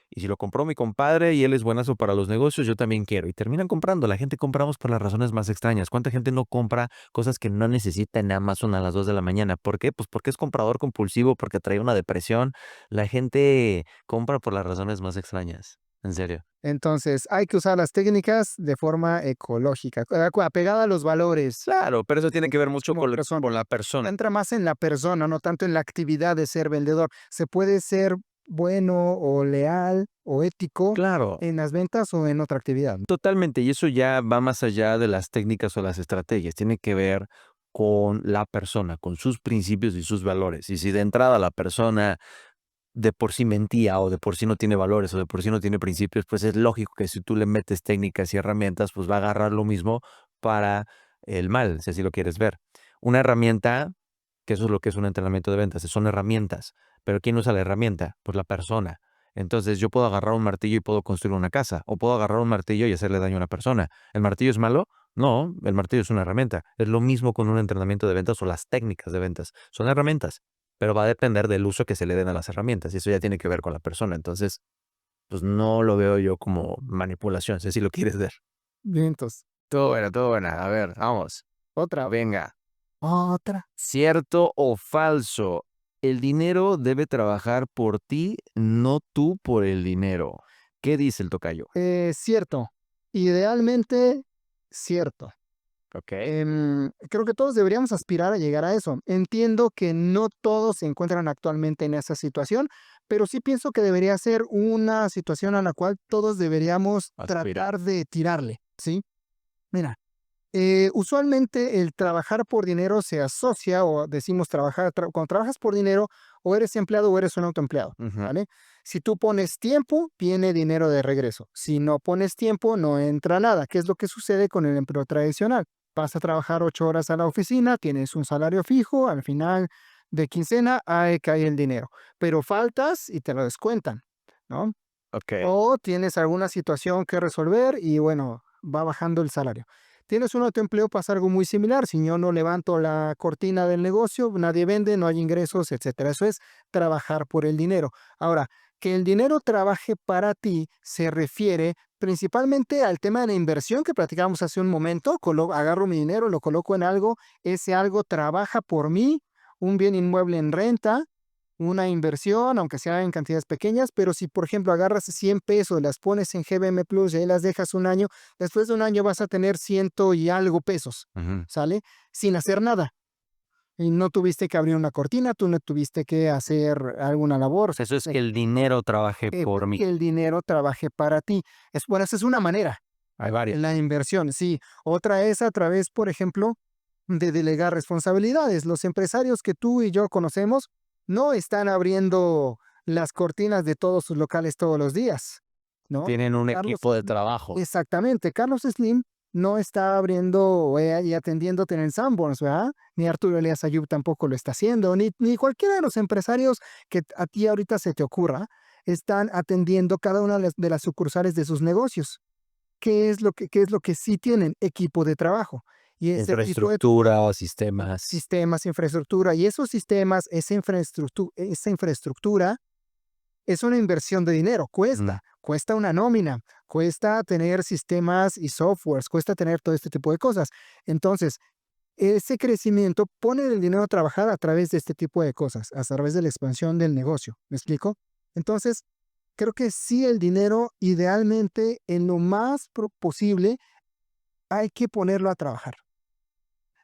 y si lo compró mi compadre y él es buenazo para los negocios, yo también quiero. Y terminan comprando. La gente compramos por las razones más extrañas. ¿Cuánta gente no compra cosas que no necesita en Amazon a las 2 de la mañana? ¿Por qué? Pues porque es comprador compulsivo, porque trae una depresión. La gente compra por las razones más extrañas. En serio. Entonces, hay que usar las técnicas de forma ecológica, apegada a los valores. Claro, pero eso tiene que ver Es mucho como persona. con la persona. Entra más en la persona, no tanto en la actividad de ser vendedor. Se puede ser bueno o leal o ético Claro. en las ventas o en otra actividad. Totalmente, y eso ya va más allá de las técnicas o las estrategias, tiene que ver con la persona, con sus principios y sus valores. Y si de entrada la persona de por sí mentía o de por sí no tiene valores o de por sí no tiene principios, pues es lógico que si tú le metes técnicas y herramientas, pues va a agarrar lo mismo para el mal, si así lo quieres ver. Una herramienta, que eso es lo que es un entrenamiento de ventas, son herramientas, pero ¿quién usa la herramienta? Pues la persona. Entonces yo puedo agarrar un martillo y puedo construir una casa, o puedo agarrar un martillo y hacerle daño a una persona. ¿El martillo es malo? No, el martillo es una herramienta. Es lo mismo con un entrenamiento de ventas o las técnicas de ventas. Son herramientas, pero va a depender del uso que se le den a las herramientas y eso ya tiene que ver con la persona. Entonces, pues no lo veo yo como manipulación, si así lo quieres ver. Vientos. Todo buena. A ver, vamos. Otra. Venga. Otra. ¿Cierto o falso? El dinero debe trabajar por ti, no tú por el dinero. ¿Qué dice el tocayo? Cierto. Idealmente, cierto. Ok. Creo que todos deberíamos aspirar a llegar a eso. Entiendo que no todos se encuentran actualmente en esa situación, pero sí pienso que debería ser una situación a la cual todos deberíamos Aspirar. tratar de tirarle, ¿sí? Mira, usualmente el trabajar por dinero se asocia o decimos trabajar, cuando trabajas por dinero o eres empleado o eres un autoempleado, Ujú. ¿vale? Si tú pones tiempo, viene dinero de regreso. Si no pones tiempo, no entra nada. ¿Qué es lo que sucede con el empleo tradicional? Vas a trabajar 8 horas a la oficina, tienes un salario fijo, al final de quincena, ahí cae el dinero. Pero faltas y te lo descuentan, ¿no? Ok. O tienes alguna situación que resolver y bueno, va bajando el salario. Tienes un autoempleo, pasa algo muy similar. Si yo no levanto la cortina del negocio, nadie vende, no hay ingresos, etcétera. Eso es trabajar por el dinero. Ahora, que el dinero trabaje para ti se refiere principalmente al tema de la inversión que platicábamos hace un momento. Agarro mi dinero, lo coloco en algo, ese algo trabaja por mí, un bien inmueble en renta, una inversión, aunque sea en cantidades pequeñas, pero si, por ejemplo, agarras 100 pesos, las pones en GBM Plus y ahí las dejas un año, después de un año vas a tener ciento y algo pesos, Ujú. ¿sale? Sin hacer nada. Y no tuviste que abrir una cortina, tú no tuviste que hacer alguna labor. Eso es que el dinero trabaje por mí. Que el dinero trabaje para ti. Bueno, esa es una manera, Hay varias. la inversión, sí. Otra es a través, por ejemplo, de delegar responsabilidades. Los empresarios que tú y yo conocemos no están abriendo las cortinas de todos sus locales todos los días, ¿no? Tienen un Carlos, equipo de trabajo. exactamente. Carlos Slim no está abriendo y atendiéndote en el Sanborns, ¿verdad? Ni Arturo Elías Ayub tampoco lo está haciendo, ni cualquiera de los empresarios que a ti ahorita se te ocurra, están atendiendo cada una de las sucursales de sus negocios. Qué es lo que sí tienen? Equipo de trabajo. Y ese tipo de Infraestructura o sistemas. sistemas, infraestructura, y esos sistemas, esa infraestructura es una inversión de dinero, cuesta una nómina, cuesta tener sistemas y softwares, cuesta tener todo este tipo de cosas. Entonces, ese crecimiento pone el dinero a trabajar a través de este tipo de cosas, a través de la expansión del negocio. ¿Me explico? Entonces, creo que sí el dinero, idealmente, en lo más posible, hay que ponerlo a trabajar.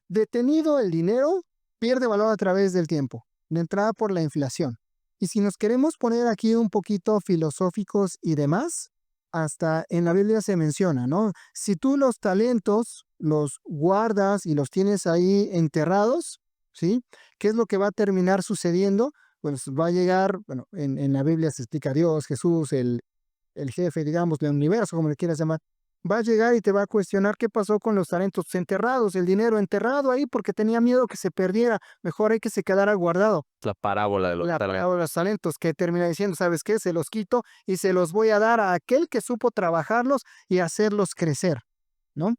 Detenido el dinero, pierde valor a través del tiempo, de entrada por la inflación. Y si nos queremos poner aquí un poquito filosóficos y demás, hasta en la Biblia se menciona, ¿no? Si tú los talentos los guardas y los tienes ahí enterrados, ¿sí? ¿Qué es lo que va a terminar sucediendo? Pues va a llegar, bueno, en la Biblia se explica Dios, Jesús, el jefe, digamos, del universo, como le quieras llamar, va a llegar y te va a cuestionar qué pasó con los talentos enterrados, el dinero enterrado ahí porque tenía miedo que se perdiera. Mejor hay que se quedara guardado. La parábola de los La talentos. parábola de los talentos, que termina diciendo, ¿sabes qué? Se los quito y se los voy a dar a aquel que supo trabajarlos y hacerlos crecer, ¿no?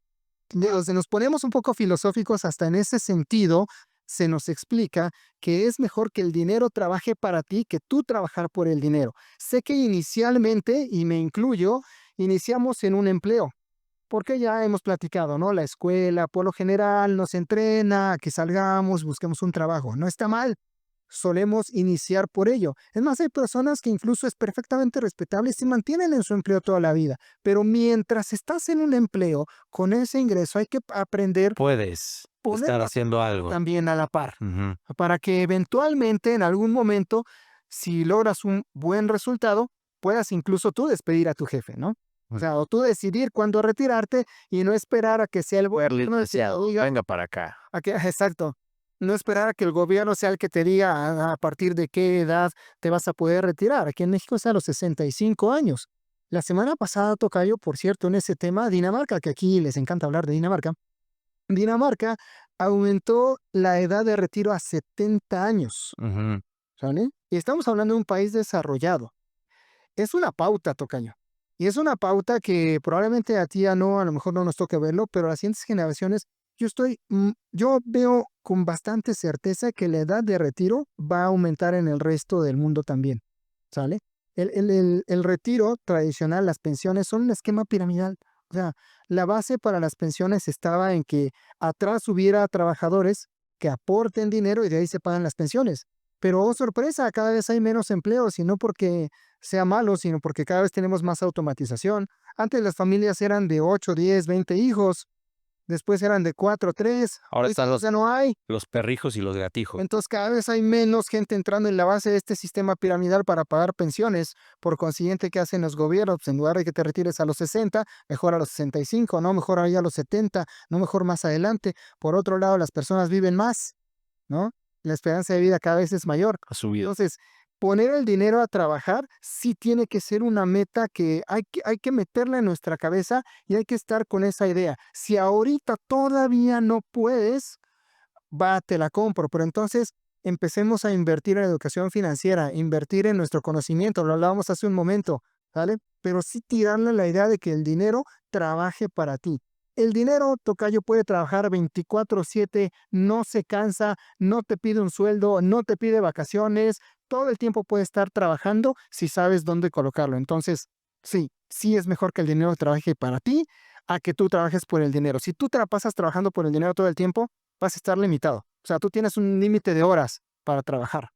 Digo, si nos ponemos un poco filosóficos hasta en ese sentido, se nos explica que es mejor que el dinero trabaje para ti que tú trabajar por el dinero. Sé que inicialmente, y me incluyo, iniciamos en un empleo, porque ya hemos platicado, ¿no? La escuela, por lo general, nos entrena a que salgamos, busquemos un trabajo. No está mal. Solemos iniciar por ello. Es más, hay personas que incluso es perfectamente respetable y se mantienen en su empleo toda la vida. Pero mientras estás en un empleo, con ese ingreso hay que aprender Puedes poner estar haciendo algo. también a la par, Ujú. para que eventualmente, en algún momento, si logras un buen resultado, puedas incluso tú despedir a tu jefe, ¿no? O sea, o tú decidir cuándo retirarte y no esperar a que sea el gobierno el que te diga, Venga para acá. exacto. No esperar a que el gobierno sea el que te diga a partir de qué edad te vas a poder retirar. Aquí en México es a los 65 años. La semana pasada, tocayo, por cierto, en ese tema, Dinamarca, que aquí les encanta hablar de Dinamarca, Dinamarca aumentó la edad de retiro a 70 años, Ujú. ¿sale? Y estamos hablando de un país desarrollado. Es una pauta, tocayo. Y es una pauta que probablemente a ti ya no, a lo mejor no nos toque verlo, pero a las siguientes generaciones, yo veo con bastante certeza que la edad de retiro va a aumentar en el resto del mundo también, ¿sale? El retiro tradicional, las pensiones son un esquema piramidal. O sea, la base para las pensiones estaba en que atrás hubiera trabajadores que aporten dinero y de ahí se pagan las pensiones. Pero, oh sorpresa, cada vez hay menos empleos y no porque sea malo, sino porque cada vez tenemos más automatización. Antes las familias eran de 8, 10, 20 hijos, después eran de 4, 3, Ahora están ya no hay. los perrijos y los gatijos. Entonces cada vez hay menos gente entrando en la base de este sistema piramidal para pagar pensiones. Por consiguiente, ¿qué hacen los gobiernos? Pues en lugar de que te retires a los 60, mejor a los 65, no mejor ahí a los 70, no mejor más adelante. Por otro lado, las personas viven más, ¿no? La esperanza de vida cada vez es mayor. Ha subido. Entonces, poner el dinero a trabajar sí tiene que ser una meta que hay que meterla en nuestra cabeza y hay que estar con esa idea. Si ahorita todavía no puedes, va, te la compro, pero entonces empecemos a invertir en educación financiera, invertir en nuestro conocimiento, lo hablábamos hace un momento, ¿vale? Pero sí tirarle la idea de que el dinero trabaje para ti. El dinero, tocayo, puede trabajar 24/7, no se cansa, no te pide un sueldo, no te pide vacaciones, todo el tiempo puede estar trabajando si sabes dónde colocarlo. Entonces, sí, sí es mejor que el dinero trabaje para ti a que tú trabajes por el dinero. Si tú te la pasas trabajando por el dinero todo el tiempo, vas a estar limitado. O sea, tú tienes un límite de horas para trabajar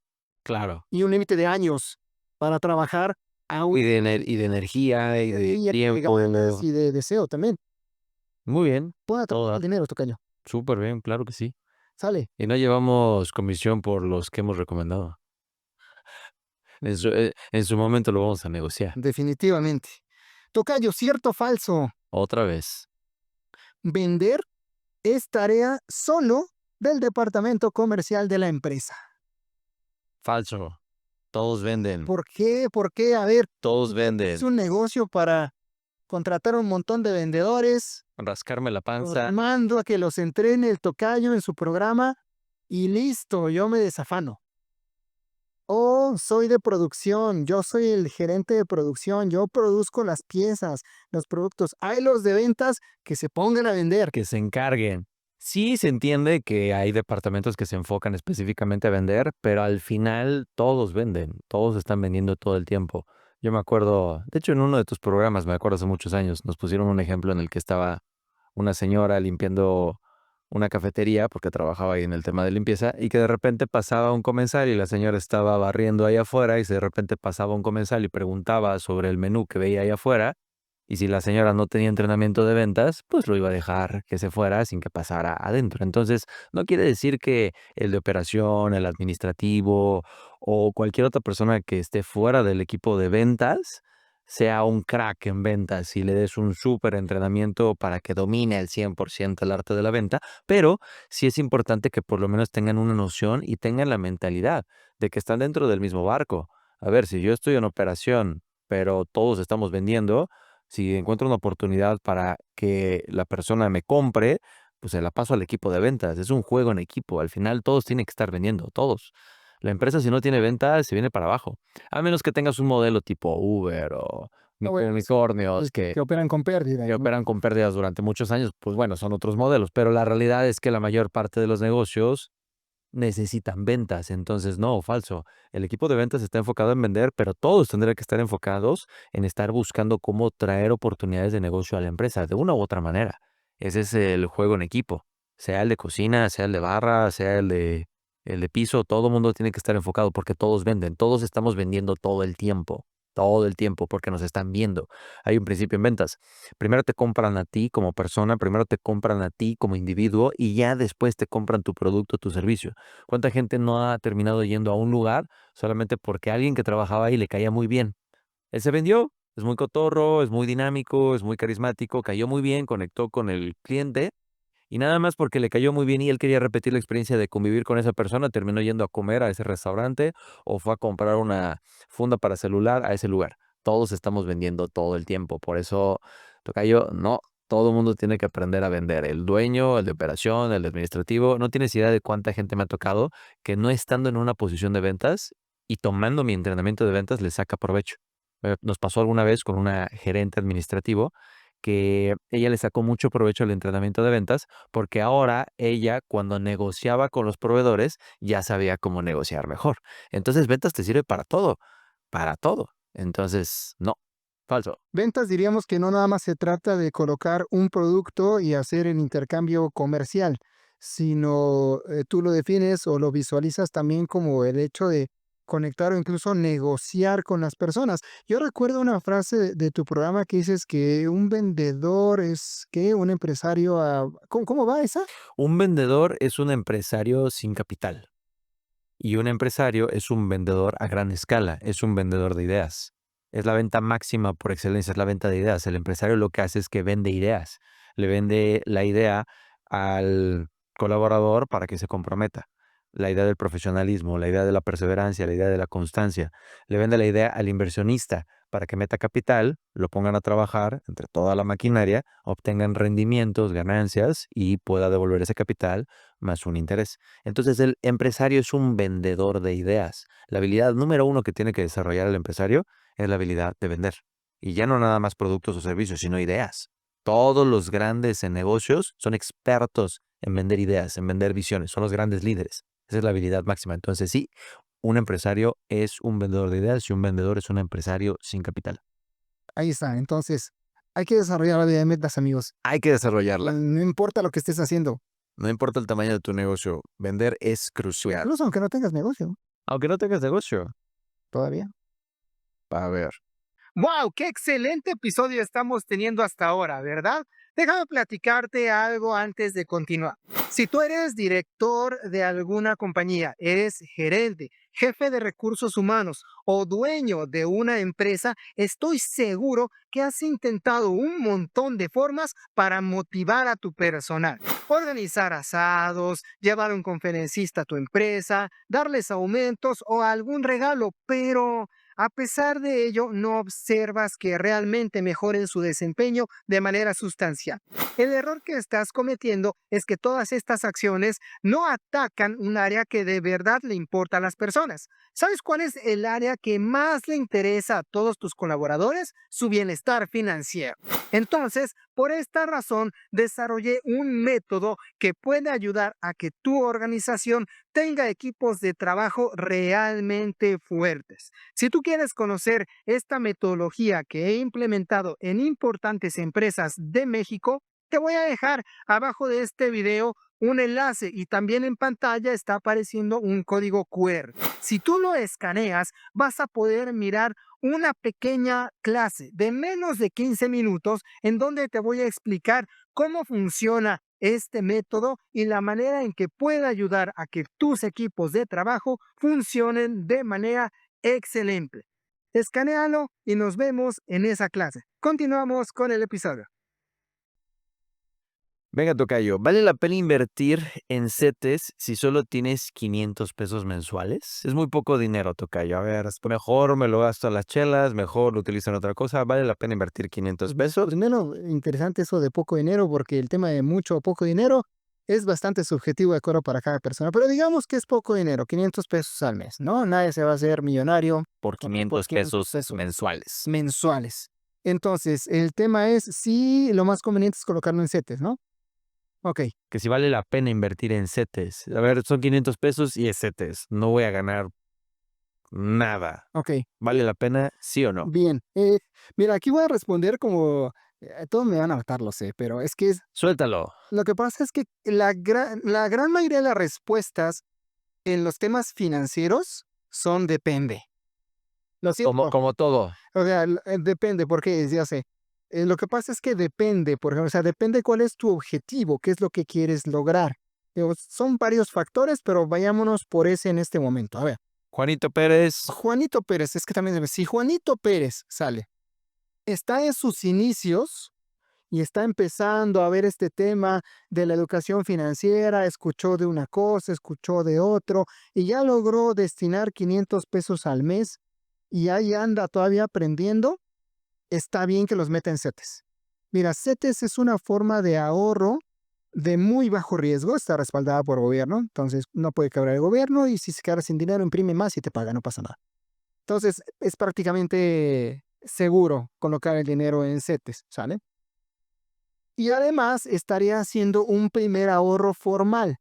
Claro. y un límite de años para trabajar aún Y de energía y de tiempo. y de deseo también. Muy bien. Pueda Todo trabajar da el dinero, tocayo. súper bien, claro que sí. Sale, Y no llevamos comisión por los que hemos recomendado. En su momento lo vamos a negociar. definitivamente. Tocayo, cierto o falso. Otra vez. Vender es tarea solo del departamento comercial de la empresa. Falso. Todos venden. ¿Por qué? ¿Por qué? A ver, Todos es venden. un negocio para contratar un montón de vendedores, Rascarme la panza. mando a que los entrene el tocayo en su programa y listo, yo me desafano. Oh, soy de producción, yo soy el gerente de producción, yo produzco las piezas, los productos. Hay los de ventas que se pongan a vender. Que se encarguen. Sí se entiende que hay departamentos que se enfocan específicamente a vender, pero al final todos venden, todos están vendiendo todo el tiempo. Yo me acuerdo, de hecho en uno de tus programas, me acuerdo hace muchos años, nos pusieron un ejemplo en el que estaba una señora limpiando una cafetería, porque trabajaba ahí en el tema de limpieza, y que de repente pasaba un comensal y la señora estaba barriendo ahí afuera y de repente pasaba un comensal y preguntaba sobre el menú que veía ahí afuera. Y si la señora no tenía entrenamiento de ventas, pues lo iba a dejar que se fuera sin que pasara adentro. Entonces, no quiere decir que el de operación, el administrativo o cualquier otra persona que esté fuera del equipo de ventas sea un crack en ventas y le des un súper entrenamiento para que domine al 100% el arte de la venta, pero sí es importante que por lo menos tengan una noción y tengan la mentalidad de que están dentro del mismo barco. A ver, si yo estoy en operación, pero todos estamos vendiendo, si encuentro una oportunidad para que la persona me compre, pues se la paso al equipo de ventas. Es un juego en equipo. Al final todos tienen que estar vendiendo, todos. La empresa si no tiene ventas se viene para abajo. A menos que tengas un modelo tipo Uber o Ah, bueno, unicornios que operan con pérdida, que ¿no? operan con pérdidas durante muchos años, pues bueno, son otros modelos. Pero la realidad es que la mayor parte de los negocios necesitan ventas. Entonces, no, falso. El equipo de ventas está enfocado en vender, pero todos tendrían que estar enfocados en estar buscando cómo traer oportunidades de negocio a la empresa, de una u otra manera. Ese es el juego en equipo. Sea el de cocina, sea el de barra, sea el de piso, todo el mundo tiene que estar enfocado porque todos venden, todos estamos vendiendo todo el tiempo, porque nos están viendo. Hay un principio en ventas. Primero te compran a ti como persona, primero te compran a ti como individuo y ya después te compran tu producto, tu servicio. ¿Cuánta gente no ha terminado yendo a un lugar solamente porque alguien que trabajaba ahí le caía muy bien? Él se vendió, es muy cotorro, es muy dinámico, es muy carismático, cayó muy bien, conectó con el cliente y nada más porque le cayó muy bien y él quería repetir la experiencia de convivir con esa persona, terminó yendo a comer a ese restaurante o fue a comprar una funda para celular a ese lugar. Todos estamos vendiendo todo el tiempo, por eso, tocayo, no, todo el mundo tiene que aprender a vender. El dueño, el de operación, el de administrativo, no tienes idea de cuánta gente me ha tocado que no estando en una posición de ventas y tomando mi entrenamiento de ventas le saca provecho. Nos pasó alguna vez con una gerente administrativo que ella le sacó mucho provecho al entrenamiento de ventas porque ahora ella cuando negociaba con los proveedores ya sabía cómo negociar mejor. Entonces ventas te sirve para todo, para todo. Entonces, no, falso. Ventas diríamos que no nada más se trata de colocar un producto y hacer el intercambio comercial, sino tú lo defines o lo visualizas también como el hecho de conectar o incluso negociar con las personas. Yo recuerdo una frase de tu programa que dices que un vendedor es que un empresario. ¿Cómo va esa? Un vendedor es un empresario sin capital y un empresario es un vendedor a gran escala, es un vendedor de ideas. Es la venta máxima por excelencia, es la venta de ideas. El empresario lo que hace es que vende ideas. Le vende la idea al colaborador para que se comprometa. La idea del profesionalismo, la idea de la perseverancia, la idea de la constancia. Le vende la idea al inversionista para que meta capital, lo pongan a trabajar entre toda la maquinaria, obtengan rendimientos, ganancias y pueda devolver ese capital más un interés. Entonces el empresario es un vendedor de ideas. La habilidad número uno que tiene que desarrollar el empresario es la habilidad de vender. Y ya no nada más productos o servicios, sino ideas. Todos los grandes en negocios son expertos en vender ideas, en vender visiones, son los grandes líderes. Esa es la habilidad máxima. Entonces sí, un empresario es un vendedor de ideas y un vendedor es un empresario sin capital. Ahí está. Entonces, hay que desarrollar la vida de metas, amigos. Hay que desarrollarla. No importa lo que estés haciendo, No importa el tamaño de tu negocio, vender es crucial. incluso aunque no tengas negocio Aunque no tengas negocio. todavía. A ver. ¡Wow! ¡Qué excelente episodio estamos teniendo hasta ahora, ¿verdad? Déjame platicarte algo antes de continuar. Si tú eres director de alguna compañía, eres gerente, jefe de recursos humanos o dueño de una empresa, estoy seguro que has intentado un montón de formas para motivar a tu personal. Organizar asados, llevar a un conferencista a tu empresa, darles aumentos o algún regalo, pero a pesar de ello, no observas que realmente mejoren su desempeño de manera sustancial. El error que estás cometiendo es que todas estas acciones no atacan un área que de verdad le importa a las personas. ¿Sabes cuál es el área que más le interesa a todos tus colaboradores? Su bienestar financiero. Entonces, por esta razón, desarrollé un método que puede ayudar a que tu organización tenga equipos de trabajo realmente fuertes. Si tú quieres conocer esta metodología que he implementado en importantes empresas de México, te voy a dejar abajo de este video un enlace y también en pantalla está apareciendo un código QR. Si tú lo escaneas, vas a poder mirar una pequeña clase de menos de 15 minutos en donde te voy a explicar cómo funciona este método y la manera en que puede ayudar a que tus equipos de trabajo funcionen de manera excelente. Escanéalo y nos vemos en esa clase. Continuamos con el episodio. Venga, tocayo, ¿vale la pena invertir en CETES si solo tienes 500 pesos mensuales? Es muy poco dinero, tocayo. A ver, mejor me lo gasto en las chelas, mejor lo utilizo en otra cosa. ¿Vale la pena invertir 500 pesos? Primero, interesante eso de poco dinero, porque el tema de mucho o poco dinero es bastante subjetivo de acuerdo para cada persona. Pero digamos que es poco dinero, 500 pesos al mes, ¿no? Nadie se va a hacer millonario Por 500 pesos mensuales. mensuales. Entonces, el tema es si lo más conveniente es colocarlo en CETES, ¿no? Ok, Que si vale la pena invertir en CETES. A ver, son 500 pesos y es CETES. No voy a ganar nada. ok. ¿Vale la pena, sí o no? Bien. Mira, aquí voy a responder como... todos me van a matar, lo sé, pero es que Suéltalo. lo que pasa es que la gran mayoría de las respuestas en los temas financieros son depende. Lo siento. Como todo. O sea, depende, porque ya sé. Lo que pasa es que depende, por ejemplo, o sea, depende cuál es tu objetivo, qué es lo que quieres lograr. Digo, son varios factores, pero vayámonos por ese en este momento. A ver, Juanito Pérez. Juanito Pérez, es que también, si Juanito Pérez sale, está en sus inicios y está empezando a ver este tema de la educación financiera, escuchó de una cosa, escuchó de otro, y ya logró destinar 500 pesos al mes y ahí anda todavía aprendiendo, está bien que los meta en CETES. Mira, CETES es una forma de ahorro de muy bajo riesgo, está respaldada por gobierno, entonces no puede quebrar el gobierno y si se queda sin dinero imprime más y te paga, no pasa nada. Entonces es prácticamente seguro colocar el dinero en CETES, ¿sale? Y además estaría haciendo un primer ahorro formal.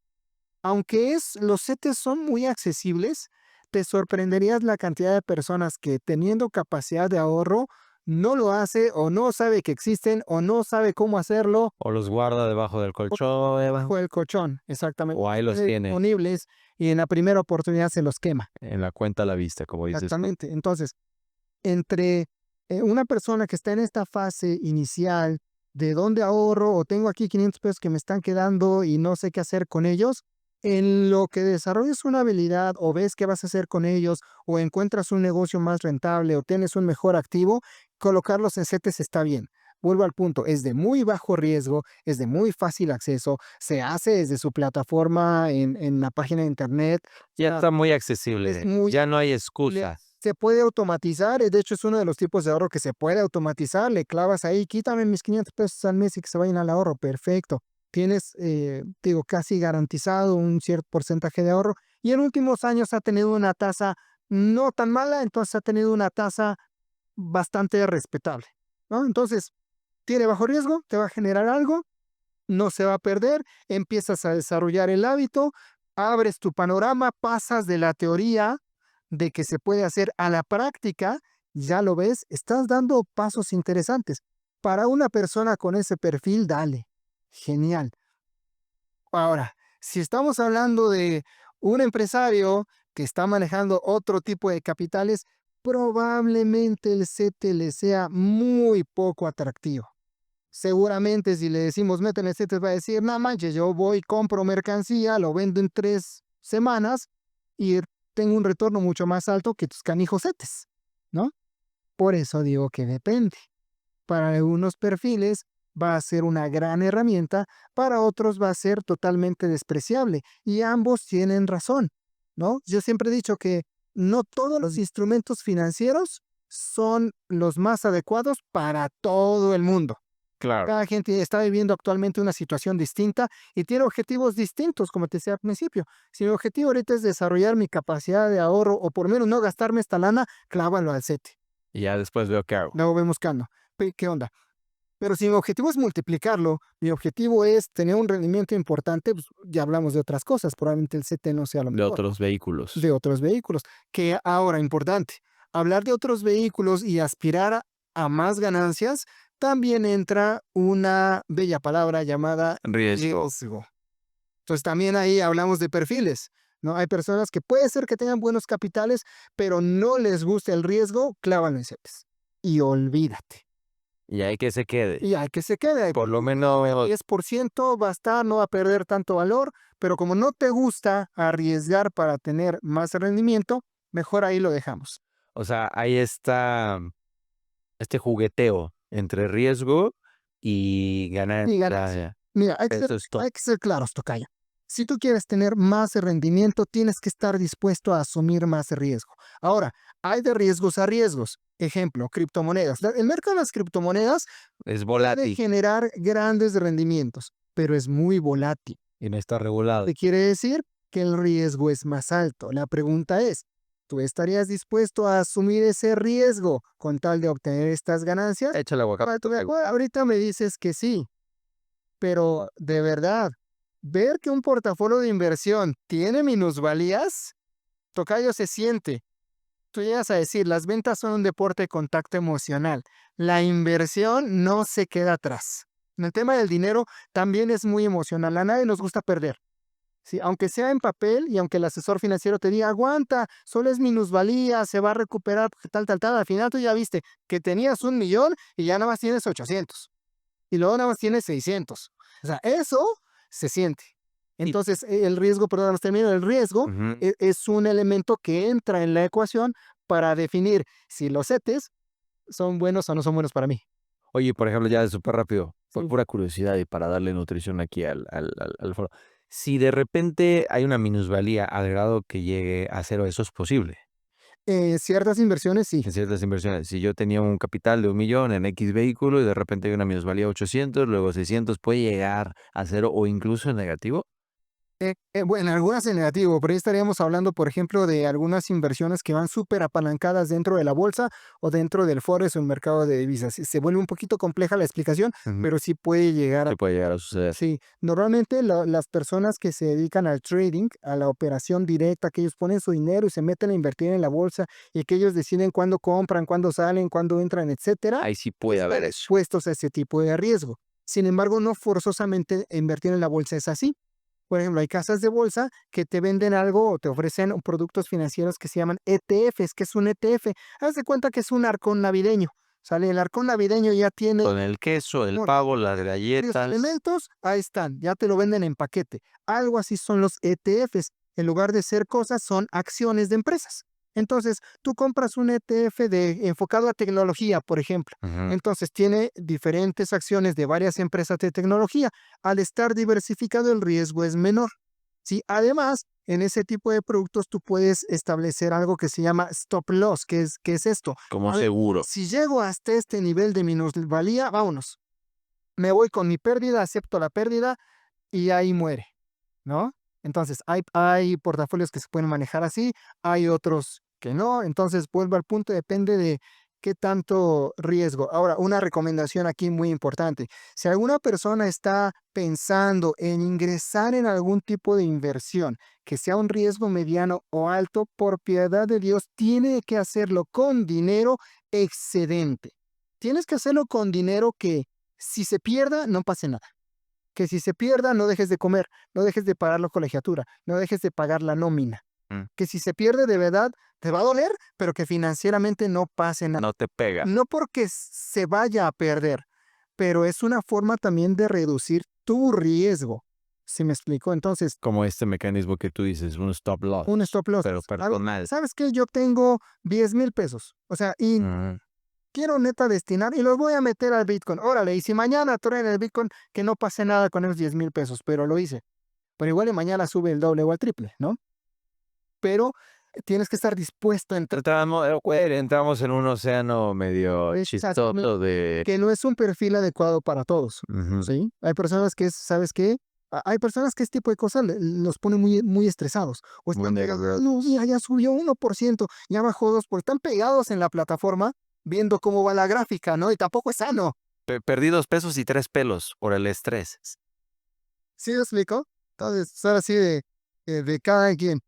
Aunque los CETES son muy accesibles, te sorprenderías la cantidad de personas que teniendo capacidad de ahorro no lo hace o no sabe que existen o no sabe cómo hacerlo O los guarda debajo del colchón. bajo el colchón, exactamente. O ahí los tiene Disponibles y en la primera oportunidad se los quema. en la cuenta a la vista, como dices. Exactamente. Entonces, entre una persona que está en esta fase inicial de dónde ahorro o tengo aquí 500 pesos que me están quedando y no sé qué hacer con ellos, en lo que desarrolles una habilidad o ves qué vas a hacer con ellos o encuentras un negocio más rentable o tienes un mejor activo, colocarlos en CETES está bien. Vuelvo al punto, es de muy bajo riesgo, es de muy fácil acceso, se hace desde su plataforma en la página de internet. Ya está muy Es accesible. muy Ya no hay le- excusa. se puede automatizar, de hecho es uno de los tipos de ahorro que se puede automatizar, le clavas ahí, quítame mis 500 pesos al mes y que se vayan al ahorro, perfecto. Tienes, digo, casi garantizado un cierto porcentaje de ahorro y en últimos años ha tenido una tasa no tan mala, entonces ha tenido una tasa bastante respetable, ¿no? Entonces, tiene bajo riesgo, te va a generar algo, no se va a perder, empiezas a desarrollar el hábito, abres tu panorama, pasas de la teoría de que se puede hacer a la práctica, ya lo ves, estás dando pasos interesantes. Para una persona con ese perfil, dale, genial. Ahora, si estamos hablando de un empresario que está manejando otro tipo de capitales, probablemente el CETE le sea muy poco atractivo. Seguramente si le decimos métele CETES va a decir, no manches, yo voy, compro mercancía, lo vendo en 3 semanas y tengo un retorno mucho más alto que tus canijos CETES, ¿no? Por eso digo que depende. Para algunos perfiles va a ser una gran herramienta, para otros va a ser totalmente despreciable y ambos tienen razón, ¿no? Yo siempre he dicho que no todos los instrumentos financieros son los más adecuados para todo el mundo. Claro. Cada gente está viviendo actualmente una situación distinta y tiene objetivos distintos, como te decía al principio. Si mi objetivo ahorita es desarrollar mi capacidad de ahorro o por lo menos no gastarme esta lana, clávalo al CETE. Y ya después veo qué hago. Luego vemos qué onda. Pero si mi objetivo es multiplicarlo, mi objetivo es tener un rendimiento importante, pues ya hablamos de otras cosas. Probablemente el CETE no sea lo De mejor. otros vehículos. De otros vehículos. Que ahora, importante, hablar de otros vehículos y aspirar a más ganancias, también entra una bella palabra llamada Riesgo. riesgo. Entonces también ahí hablamos de perfiles, ¿no? Hay personas que puede ser que tengan buenos capitales, pero no les gusta el riesgo, clávalo en CETES y olvídate. Y hay que se quede. Y hay que se quede. Por lo menos 10% va a estar, no va a perder tanto valor, pero como no te gusta arriesgar para tener más rendimiento, mejor ahí lo dejamos. O sea, ahí está este jugueteo entre riesgo y Y ganancia. ganancia. Mira, Eso es todo. hay que ser claros, tocayo. Si tú quieres tener más rendimiento, tienes que estar dispuesto a asumir más riesgo. Ahora, hay de riesgos a riesgos. Ejemplo, criptomonedas. El mercado de las criptomonedas Es puede volátil generar grandes rendimientos, pero es muy volátil. y no está regulado. ¿Qué quiere decir? Que el riesgo es más alto. La pregunta es, ¿tú estarías dispuesto a asumir ese riesgo con tal de obtener estas ganancias? Échale aguacate. Ahorita me dices que sí, pero de verdad, ver que un portafolio de inversión tiene minusvalías, tocayo se siente. Tú llegas a decir, las ventas son un deporte de contacto emocional. La inversión no se queda atrás. En el tema del dinero también es muy emocional. A nadie nos gusta perder. Sí, aunque sea en papel y aunque el asesor financiero te diga, aguanta, solo es minusvalía, se va a recuperar, porque tal, al final tú ya viste que tenías 1 millón y ya nada más tienes 800. Y luego nada más tienes 600. O sea, eso se siente. Entonces, el riesgo, perdón, más termino, el riesgo Ujú. es un elemento que entra en la ecuación para definir si los CETES son buenos o no son buenos para mí. Oye, por ejemplo, ya súper rápido, por Sí. pura curiosidad y para darle nutrición aquí al foro. Si de repente hay una minusvalía al grado que llegue a cero, eso es posible Ciertas inversiones sí. en ciertas inversiones. Si yo tenía un capital de 1 millón en X vehículo y de repente hay una minusvalía de 800, luego 600, ¿puede llegar a cero o incluso en negativo? Bueno, algunas en negativo, pero ahí estaríamos hablando, por ejemplo, de algunas inversiones que van súper apalancadas dentro de la bolsa o dentro del forex o el mercado de divisas. Se vuelve un poquito compleja la explicación, Ujú. pero sí puede llegar a... Sí puede llegar a suceder. Sí, normalmente las personas que se dedican al trading, a la operación directa, que ellos ponen su dinero y se meten a invertir en la bolsa y que ellos deciden cuándo compran, cuándo salen, cuándo entran, etcétera, Ahí sí puede haber eso. expuestos a ese tipo de riesgo. Sin embargo, no forzosamente invertir en la bolsa es así. Por ejemplo, hay casas de bolsa que te venden algo o te ofrecen productos financieros que se llaman ETFs. ¿Qué es un ETF? Haz de cuenta que es un arcón navideño. ¿Sale? El arcón navideño ya tiene Con el queso, el no, pavo, las varios galletas. elementos, ahí están, ya te lo venden en paquete. Algo así son los ETFs. En lugar de ser cosas, son acciones de empresas. Entonces, tú compras un ETF enfocado a tecnología, por ejemplo. Ujú. Entonces, tiene diferentes acciones de varias empresas de tecnología. Al estar diversificado, el riesgo es menor. ¿Sí? Además, en ese tipo de productos tú puedes establecer algo que se llama stop loss. ¿Qué es esto? Como A ver, seguro. si llego hasta este nivel de minusvalía, vámonos. Me voy con mi pérdida, acepto la pérdida y ahí muere, ¿no? Entonces, hay portafolios que se pueden manejar así, hay otros que no. Entonces, vuelvo al punto, depende de qué tanto riesgo. Ahora, una recomendación aquí muy importante. Si alguna persona está pensando en ingresar en algún tipo de inversión que sea un riesgo mediano o alto, por piedad de Dios, tiene que hacerlo con dinero excedente. Tienes que hacerlo con dinero que si se pierda, no pase nada. Que si se pierda, no dejes de comer, no dejes de pagar la colegiatura, no dejes de pagar la nómina. Mm. Que si se pierde de verdad, te va a doler, pero que financieramente no pase nada. No te pega. No porque se vaya a perder, pero es una forma también de reducir tu riesgo. ¿Sí me explico? Entonces, Como este mecanismo que tú dices, un stop loss. un stop loss. Pero personal. ¿Sabes qué? Yo tengo 10,000 pesos. O sea, y Ujú. quiero neta destinar y los voy a meter al Bitcoin. Órale, y si mañana traen el Bitcoin, que no pase nada con esos 10,000 pesos, pero lo hice. Pero igual y mañana sube el doble o el triple, ¿no? Pero tienes que estar dispuesto a entrar. Entramos en un océano medio Exacto, chistoso de... que no es un perfil adecuado para todos, Ujú. ¿sí? Hay personas que, ¿sabes qué? Hay personas que este tipo de cosas los pone muy, muy estresados. O están pegados, no, mira, ya subió 1%, ya bajó 2%. Están pegados en la plataforma viendo cómo va la gráfica, ¿no? Y tampoco es sano. Perdí 2 pesos y 3 pelos por el estrés. ¿Sí me explico? Entonces, ahora sí de cada quien.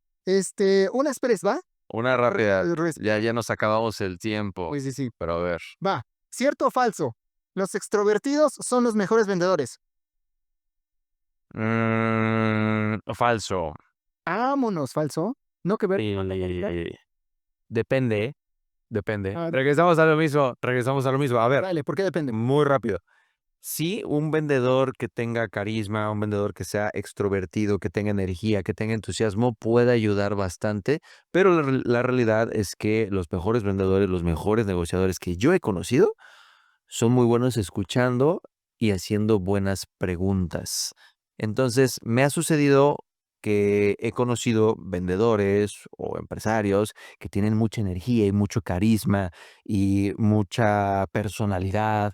Una express, ¿va? Una rápida. Ruiz. Ya nos acabamos el tiempo. Sí, sí, sí. Pero a ver. Va. ¿Cierto o falso? Los extrovertidos son los mejores vendedores. Falso. Vámonos, falso. No que ver. Depende, depende. Ah, Regresamos a lo mismo. A ver, dale, ¿por qué depende? muy rápido. Sí, un vendedor que tenga carisma, un vendedor que sea extrovertido, que tenga energía, que tenga entusiasmo, puede ayudar bastante, pero la realidad es que los mejores vendedores, los mejores negociadores que yo he conocido, son muy buenos escuchando y haciendo buenas preguntas. Entonces, me ha sucedido que he conocido vendedores o empresarios que tienen mucha energía y mucho carisma y mucha personalidad,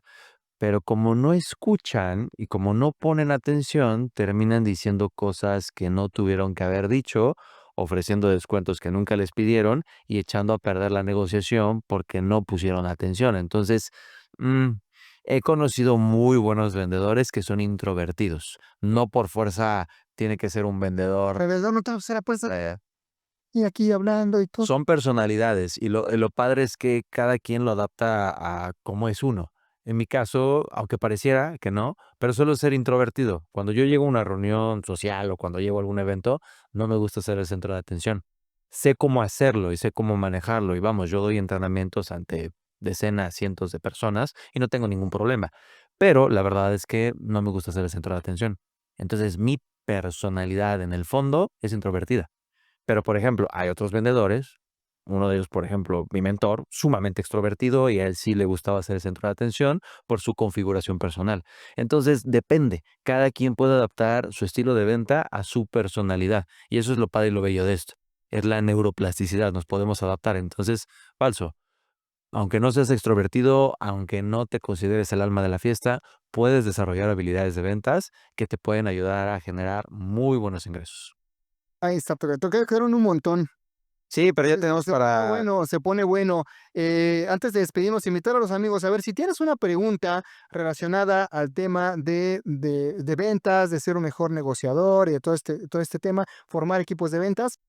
pero como no escuchan y como no ponen atención, terminan diciendo cosas que no tuvieron que haber dicho, ofreciendo descuentos que nunca les pidieron y echando a perder la negociación porque no pusieron atención. Entonces, mm, he conocido muy buenos vendedores que son introvertidos. No por fuerza tiene que ser un vendedor. Revendedor no te se la puedes eh, y aquí hablando y todo. Son personalidades y lo padre es que cada quien lo adapta a cómo es uno. En mi caso, aunque pareciera que no, pero suelo ser introvertido. Cuando yo llego a una reunión social o cuando llego a algún evento, no me gusta ser el centro de atención. Sé cómo hacerlo y sé cómo manejarlo. Y vamos, yo doy entrenamientos ante decenas, cientos de personas y no tengo ningún problema. Pero la verdad es que no me gusta ser el centro de atención. Entonces, mi personalidad en el fondo es introvertida. Pero, por ejemplo, hay otros vendedores, uno de ellos, por ejemplo, mi mentor, sumamente extrovertido y a él sí le gustaba ser el centro de atención por su configuración personal. Entonces, depende, cada quien puede adaptar su estilo de venta a su personalidad y eso es lo padre y lo bello de esto. Es la neuroplasticidad, nos podemos adaptar. Entonces, falso. Aunque no seas extrovertido, aunque no te consideres el alma de la fiesta, puedes desarrollar habilidades de ventas que te pueden ayudar a generar muy buenos ingresos. Ahí está, toca quedaron un montón. Sí, pero ya Se tenemos se pone para. bueno, se pone bueno. Antes de despedirnos, invitar a los amigos a ver si tienes una pregunta relacionada al tema de ventas, de ser un mejor negociador y de todo este tema, formar equipos de ventas.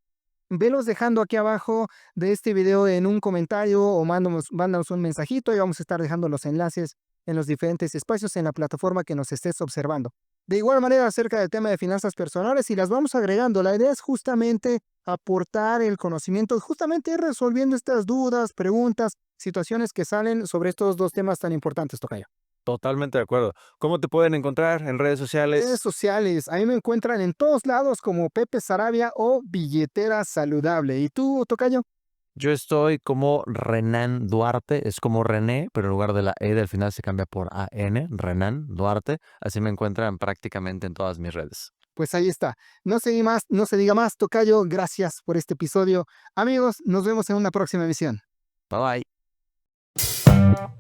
Velos dejando aquí abajo de este video en un comentario o mándanos un mensajito y vamos a estar dejando los enlaces en los diferentes espacios en la plataforma que nos estés observando. De igual manera, acerca del tema de finanzas personales, y las vamos agregando. La idea es justamente aportar el conocimiento, justamente ir resolviendo estas dudas, preguntas, situaciones que salen sobre estos dos temas tan importantes, Tocayo. Totalmente de acuerdo. ¿Cómo te pueden encontrar en redes Redes sociales? sociales, ahí me encuentran en todos lados como Pepe Sarabia o Billetera Saludable. ¿Y tú, Tocayo? Yo estoy como Renan Duarte, es como René, pero en lugar de la E del final se cambia por AN, Renan Duarte. Así me encuentran prácticamente en todas mis redes. Pues ahí está. No se diga más, Tocayo. Gracias por este episodio. Amigos, nos vemos en una próxima emisión. Bye bye.